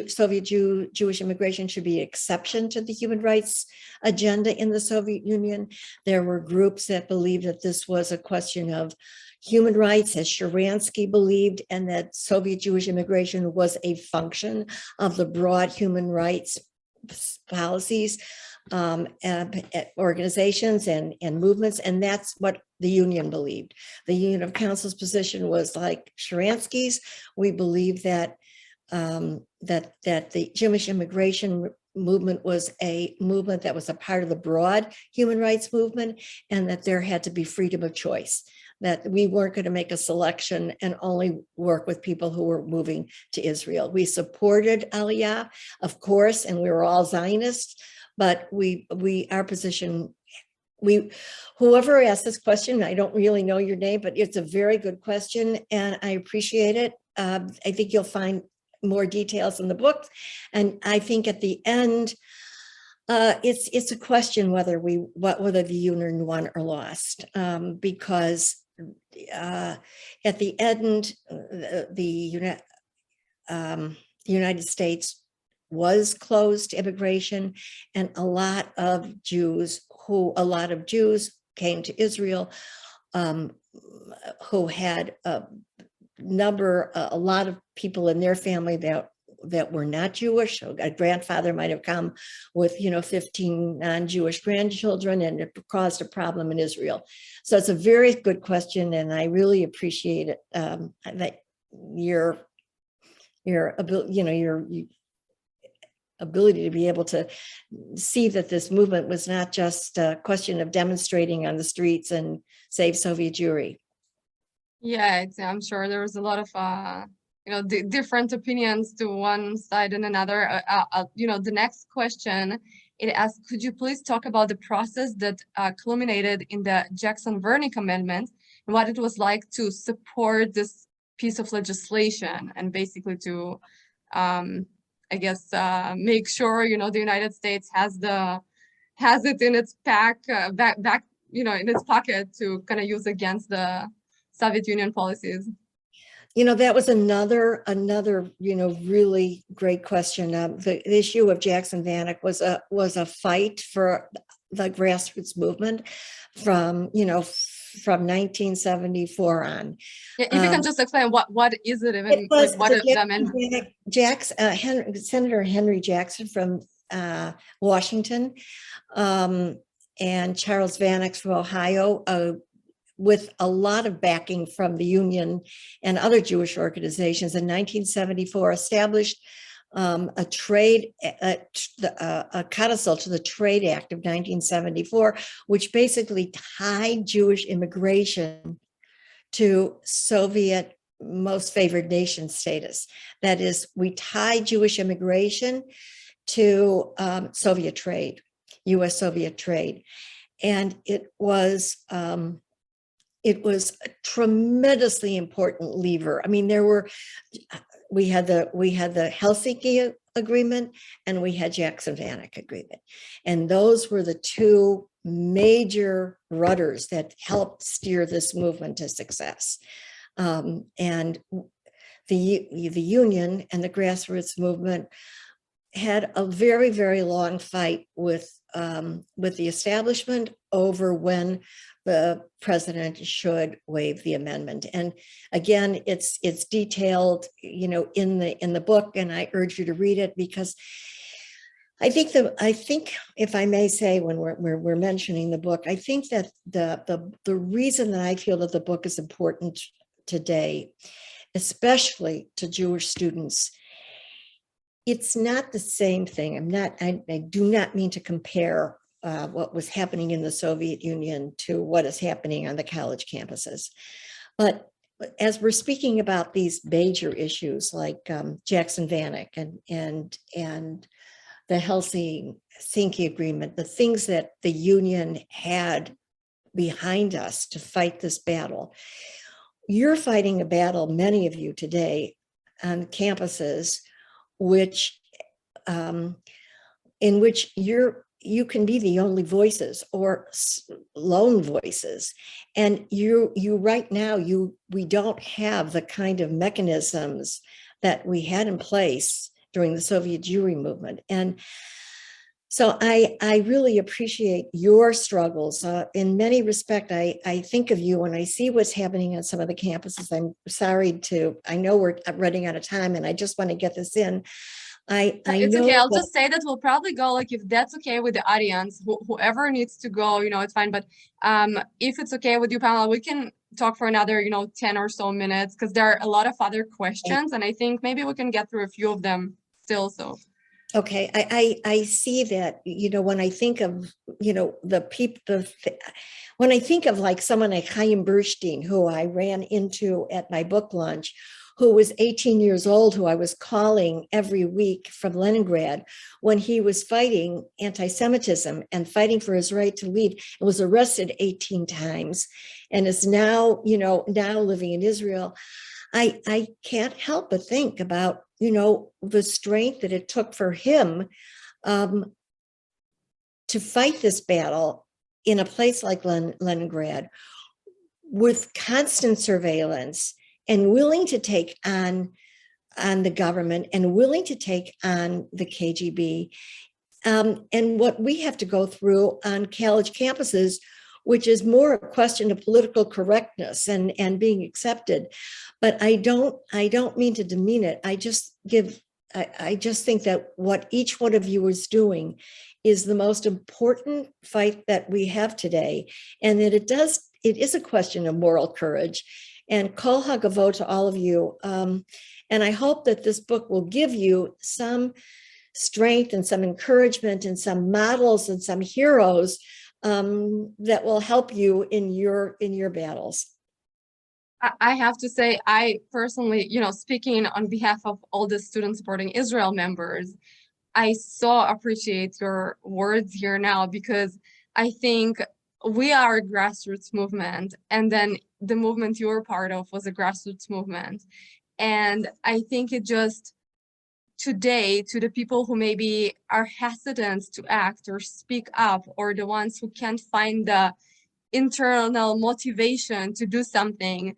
Soviet Jewish immigration should be an exception to the human rights agenda in the Soviet Union. There were groups that believed that this was a question of human rights, as Sharansky believed, and that Soviet Jewish immigration was a function of the broad human rights policies, organizations and movements, and that's what the union believed. The Union of Council's position was like Sharansky's. We believe that that the Jewish immigration movement was a movement that was a part of the broad human rights movement, and that there had to be freedom of choice, that we weren't going to make a selection and only work with people who were moving to Israel. We supported Aliyah, of course, and we were all Zionists, but our position, whoever asked this question, I don't really know your name, but it's a very good question, and I appreciate it. I think you'll find more details in the book, and I think at the end, it's a question whether the union won or lost, because at the end, the United States was closed to immigration, and a lot of Jews came to Israel, who had a lot of people in their family that were not Jewish. A grandfather might have come with 15 non-Jewish grandchildren, and it caused a problem in Israel. So it's a very good question, and I really appreciate it, that your ability to be able to see that this movement was not just a question of demonstrating on the streets and save Soviet Jewry. Yeah, I'm sure there was a lot of different opinions to one side and another. The next question, it asks, could you please talk about the process that culminated in the Jackson-Vernick Amendment and what it was like to support this piece of legislation, and basically to, make sure, the United States has it in its back, in its pocket to kind of use against the Soviet Union policies? That was another really great question. The issue of Jackson-Vanik was a fight for the grassroots movement from 1974 on. Yeah, if you can just explain what is it even? Senator Henry Jackson from Washington, and Charles Vanik from Ohio, with a lot of backing from the Union and other Jewish organizations, in 1974 established a codicil to the Trade Act of 1974, which basically tied Jewish immigration to Soviet most favored nation status. That is, we tie Jewish immigration to Soviet trade, US Soviet trade. And it was a tremendously important lever. I mean, we had the Helsinki Agreement and we had Jackson-Vanik Agreement. And those were the two major rudders that helped steer this movement to success. And the union and the grassroots movement had a very, very long fight with the establishment over when the president should waive the amendment. And again, it's detailed, in the book, and I urge you to read it, because I think if I may say, when we're mentioning the book, I think that the reason that I feel that the book is important today, especially to Jewish students, it's not the same thing. I do not mean to compare what was happening in the Soviet Union to what is happening on the college campuses. But as we're speaking about these major issues like Jackson-Vanik and the Helsinki Agreement, the things that the union had behind us to fight this battle, you're fighting a battle, many of you today, on campuses in which you can be the only voices or lone voices. And you right now, we don't have the kind of mechanisms that we had in place during the Soviet Jewry Movement. And so I really appreciate your struggles. In many respects, I think of you when I see what's happening on some of the campuses. I'm sorry I know we're running out of time, and I just want to get this in. It's okay. I'll just say that we'll probably go, like, if that's okay with the audience, whoever needs to go, it's fine. But if it's okay with you, Pamela, we can talk for another, 10 or so minutes, because there are a lot of other questions, and I think maybe we can get through a few of them still. So. Okay, I see that, when I think of, when I think of like someone like Chaim Burstein, who I ran into at my book launch, who was 18 years old, who I was calling every week from Leningrad when he was fighting anti-Semitism and fighting for his right to leave, and was arrested 18 times and is now, now living in Israel. I can't help but think about, the strength that it took for him to fight this battle in a place like Leningrad with constant surveillance, and willing to take on the government and willing to take on the KGB. And what we have to go through on college campuses, which is more a question of political correctness and being accepted. But I don't mean to demean it. I just think that what each one of you is doing is the most important fight that we have today. And that it is a question of moral courage. And kol hagavot to all of you. And I hope that this book will give you some strength and some encouragement and some models and some heroes that will help you in your battles. I have to say, I personally, speaking on behalf of all the Student Supporting Israel members, I so appreciate your words here now, because I think we are a grassroots movement, and then the movement you were part of was a grassroots movement. And I think it just, today, to the people who maybe are hesitant to act or speak up, or the ones who can't find the internal motivation to do something,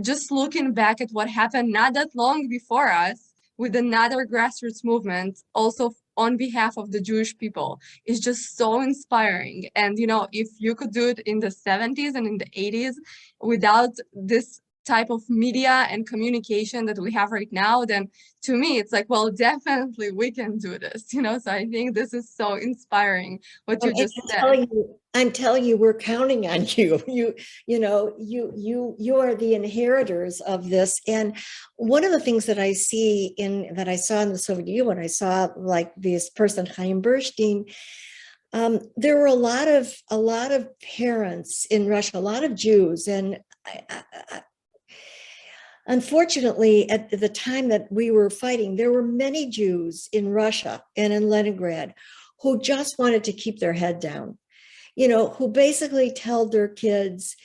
just looking back at what happened not that long before us with another grassroots movement, also on behalf of the Jewish people, is just so inspiring. And, if you could do it in the 70s and in the 80s without this type of media and communication that we have right now, then to me, it's like, well, definitely we can do this, So I think this is so inspiring what you just said. I'm telling you, we're counting on you. You are the inheritors of this. And one of the things that I saw in the Soviet Union, when I saw like this person, Chaim Bernstein, there were a lot of parents in Russia, a lot of Jews, and unfortunately, at the time that we were fighting, there were many Jews in Russia and in Leningrad who just wanted to keep their head down, who basically tell their kids,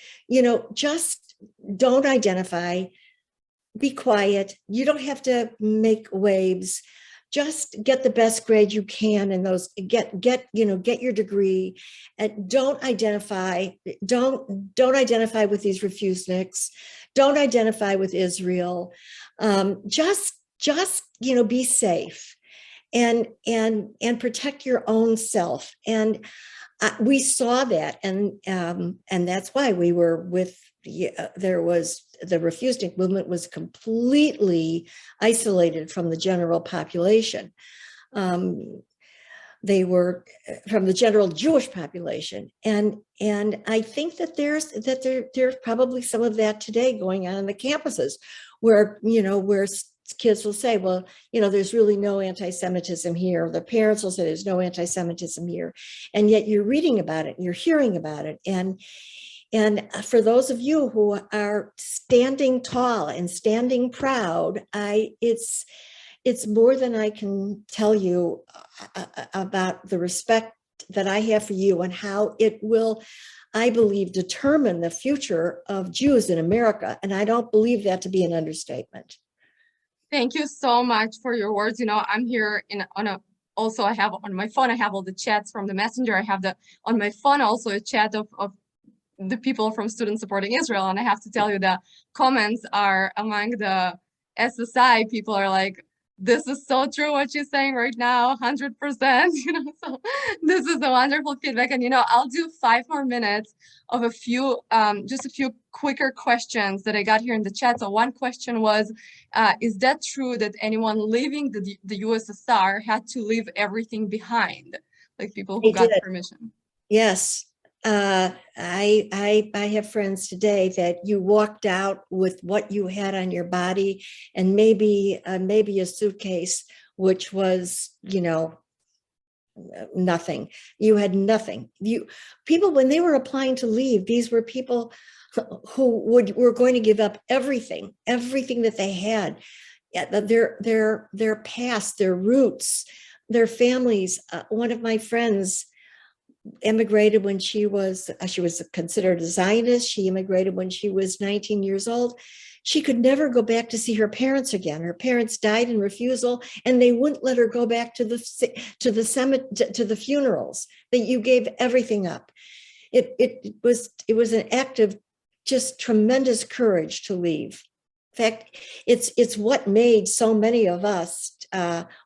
just don't identify, be quiet. You don't have to make waves. Just get the best grade you can in those, get your degree, and don't identify with these Refusniks. Don't identify with Israel. Just be safe and protect your own self. And we saw that, and that's why we were with. There was the Refusnik movement was completely isolated from the general population. They were from the general Jewish population, and I think that there's probably some of that today going on in the campuses, where kids will say, well, there's really no anti-Semitism here. The parents will say there's no anti-Semitism here, and yet you're reading about it, and you're hearing about it, and for those of you who are standing tall and standing proud, it's more than I can tell you about the respect that I have for you and how it will, I believe, determine the future of Jews in America. And I don't believe that to be an understatement. Thank you so much for your words. I'm here also I have on my phone, I have all the chats from the messenger. I have on my phone also a chat of the people from Students Supporting Israel. And I have to tell you, the comments are among the SSI people are like, this is so true what she's saying right now, 100%, so this is a wonderful feedback. And, I'll do 5 more minutes of just a few quicker questions that I got here in the chat. So one question was, is that true that anyone leaving the USSR had to leave everything behind? Like people who got permission? Yes. I have friends today that you walked out with what you had on your body and maybe a suitcase, which was, nothing. You had nothing. People, when they were applying to leave, these were people who were going to give up everything that they had, their past, their roots, their families. One of my friends immigrated when she was considered a Zionist. She immigrated when she was 19 years old. She could never go back to see her parents again. Her parents died in refusal, and they wouldn't let her go back to the funerals. That you gave everything up. It was an act of just tremendous courage to leave. In fact, it's what made so many of us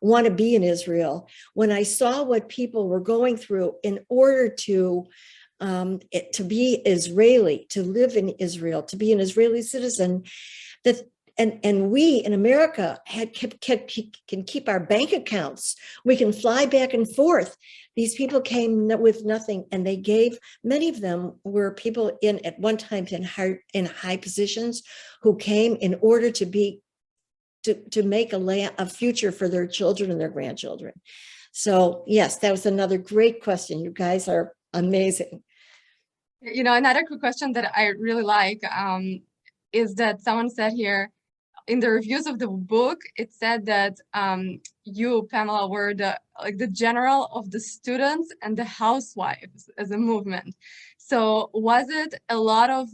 want to be in Israel. When I saw what people were going through in order to be Israeli, to live in Israel, to be an Israeli citizen, and we in America can keep our bank accounts. We can fly back and forth. These people came with nothing, and they gave. Many of them were people at one time in high positions who came in order to make a future for their children and their grandchildren. So yes, that was another great question. You guys are amazing. Another quick question that I really like is that someone said here in the reviews of the book, it said that you, Pamela, were the general of the Students and the Housewives as a movement. So was it a lot of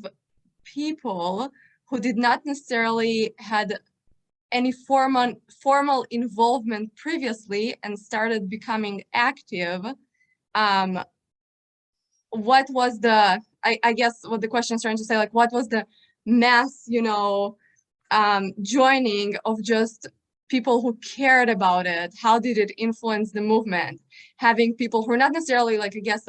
people who did not necessarily had any formal involvement previously and started becoming active? What was I guess what the question is trying to say, like, what was the mass, joining of just people who cared about it? How did it influence the movement? Having people who are not necessarily, like, I guess,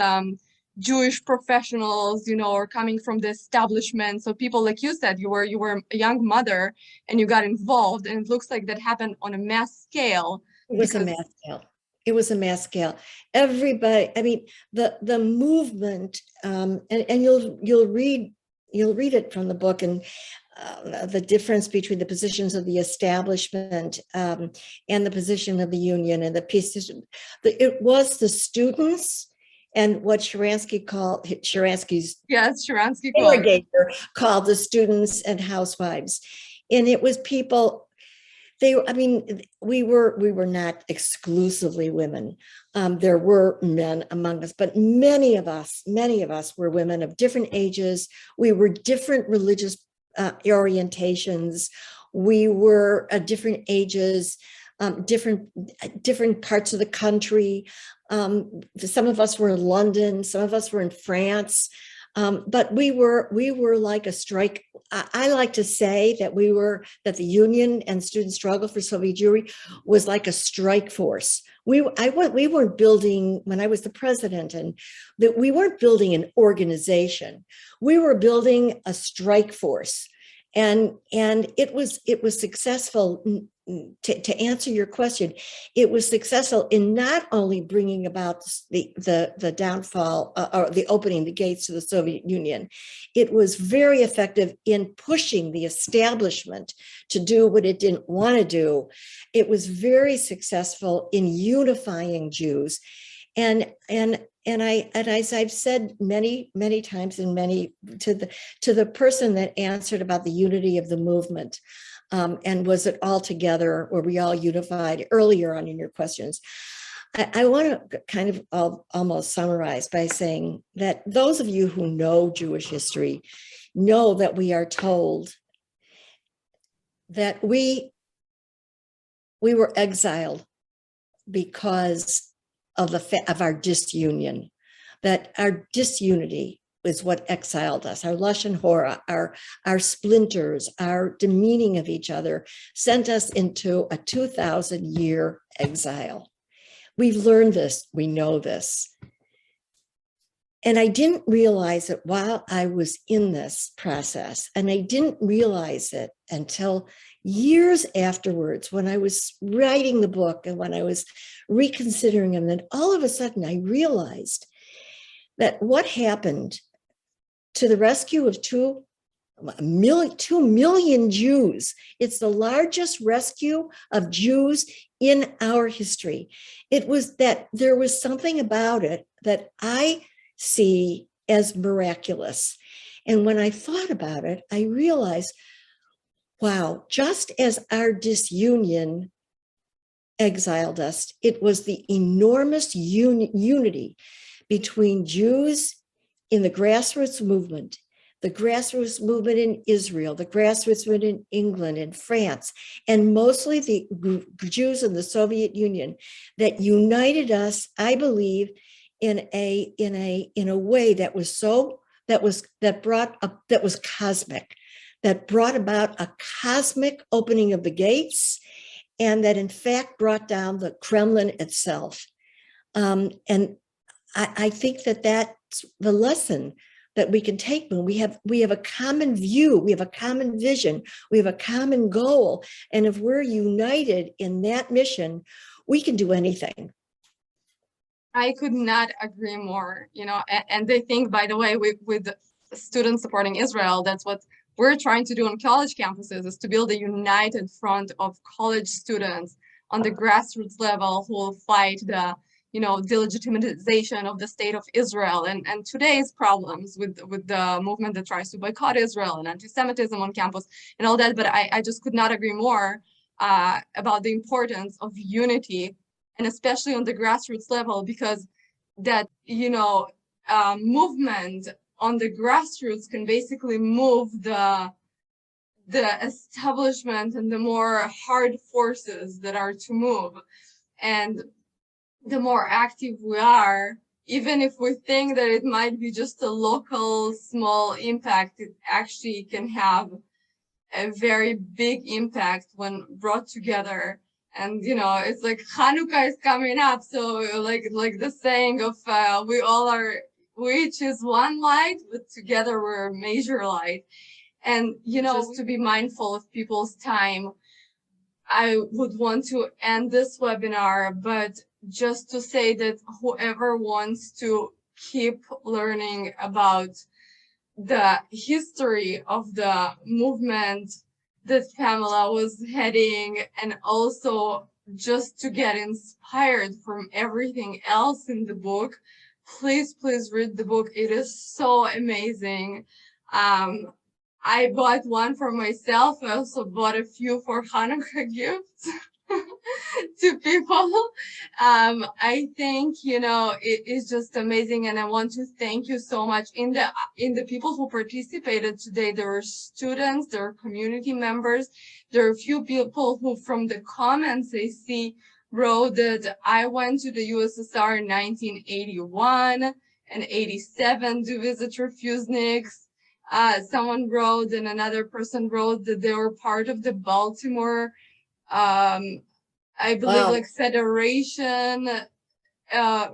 Jewish professionals, or coming from the establishment. So people, like you said, you were a young mother and you got involved, and it looks like that happened on a mass scale. It was a mass scale. It was a mass scale. Everybody, I mean, the movement, and you'll read it from the book, and the difference between the positions of the establishment and the position of the union and the peace. It was the students and what Sharansky's Yes, Sharansky delegator called the Students and Housewives. And it was people, I mean, we were not exclusively women. There were men among us, but many of us were women of different ages. We were different religious orientations. We were at different ages, different parts of the country. Some of us were in London, some of us were in France. But we were like a strike. I like to say that that the Union and Student Struggle for Soviet Jewry was like a strike force. We weren't building, when I was the president, and that we weren't building an organization. We were building a strike force, and it was successful. To answer your question, it was successful in not only bringing about the downfall or the opening the gates to the Soviet Union, it was very effective in pushing the establishment to do what it didn't want to do. It was very successful in unifying Jews, and as I've said many times, and to the person that answered about the unity of the movement. And was it all together? Were we all unified earlier on in your questions? I want to kind of almost summarize by saying that those of you who know Jewish history know that we are told that we were exiled because of our disunion, that our disunity is what exiled us. Our lashon hora, our splinters, our demeaning of each other sent us into a 2,000-year exile. We've learned this, we know this. And I didn't realize it while I was in this process. And I didn't realize it until years afterwards, when I was writing the book and when I was reconsidering, and then all of a sudden I realized that what happened to the rescue of 2 million Jews. It's the largest rescue of Jews in our history. It was that there was something about it that I see as miraculous. And when I thought about it, I realized, wow, just as our disunion exiled us, it was the enormous unity between Jews in the grassroots movement in Israel, the grassroots movement in England and France, and mostly the Jews in the Soviet Union, that united us, I believe, in a way that was cosmic, that brought about a cosmic opening of the gates, and that in fact brought down the Kremlin itself. And I think that that's the lesson that we can take when we have a common view, we have a common vision, we have a common goal. And if we're united in that mission, we can do anything. I could not agree more, and I think, by the way, with students supporting Israel, that's what we're trying to do on college campuses, is to build a united front of college students on the grassroots level who will fight the delegitimization of the state of Israel and today's problems with the movement that tries to boycott Israel and anti-Semitism on campus and all that. But I just could not agree more about the importance of unity, and especially on the grassroots level, because that, movement on the grassroots can basically move the establishment and the more hard forces that are to move. And the more active we are, even if we think that it might be just a local small impact, it actually can have a very big impact when brought together. And it's like Hanukkah is coming up, so like the saying of we each is one light, but together we're a major light. And just to be mindful of people's time, I would want to end this webinar, but just to say that whoever wants to keep learning about the history of the movement that Pamela was heading, and also just to get inspired from everything else in the book, please read the book. It is so amazing. I bought one for myself. I also bought a few for Hanukkah gifts to people. I think, it is just amazing, and I want to thank you so much. In the people who participated today, there were students, there are community members, there are a few people who, from the comments I see, wrote that I went to the USSR in 1981 and 87 to visit Refusniks. Someone wrote, and another person wrote that they were part of the Baltimore, I believe, Wow. like federation,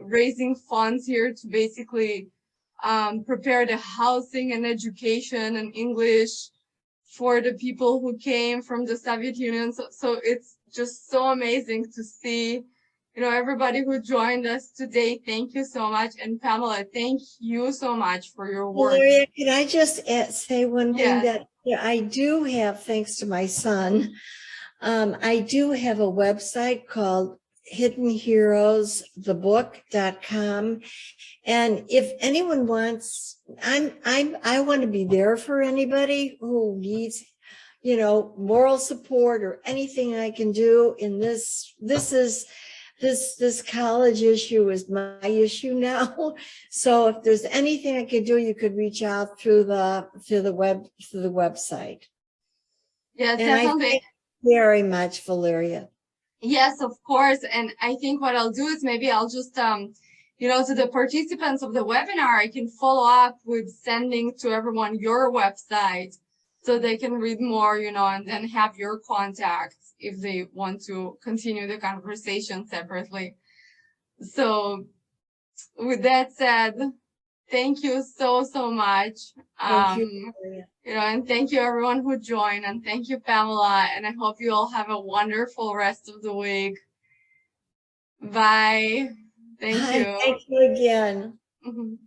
raising funds here to basically prepare the housing and education and English for the people who came from the Soviet Union. So it's just so amazing to see, everybody who joined us today. Thank you so much. And Pamela, thank you so much for your work. Valeria, can I just say one thing? Yes. That I do have, thanks to my son, I do have a website called hiddenheroesthebook.com. And if anyone wants, I want to be there for anybody who needs, moral support or anything I can do in this. This college issue is my issue now. So if there's anything I could do, you could reach out through the website. Yes, And I definitely. thank you very much, Valeria. Yes, of course. And I think what I'll do is maybe I'll just, to the participants of the webinar, I can follow up with sending to everyone your website so they can read more, and then have your contacts if they want to continue the conversation separately. So with that said, thank you so much. Thank you, Valeria. And thank you everyone who joined, and thank you, Pamela, and I hope you all have a wonderful rest of the week. Bye. Thank Hi, you. thank you again. Mhm.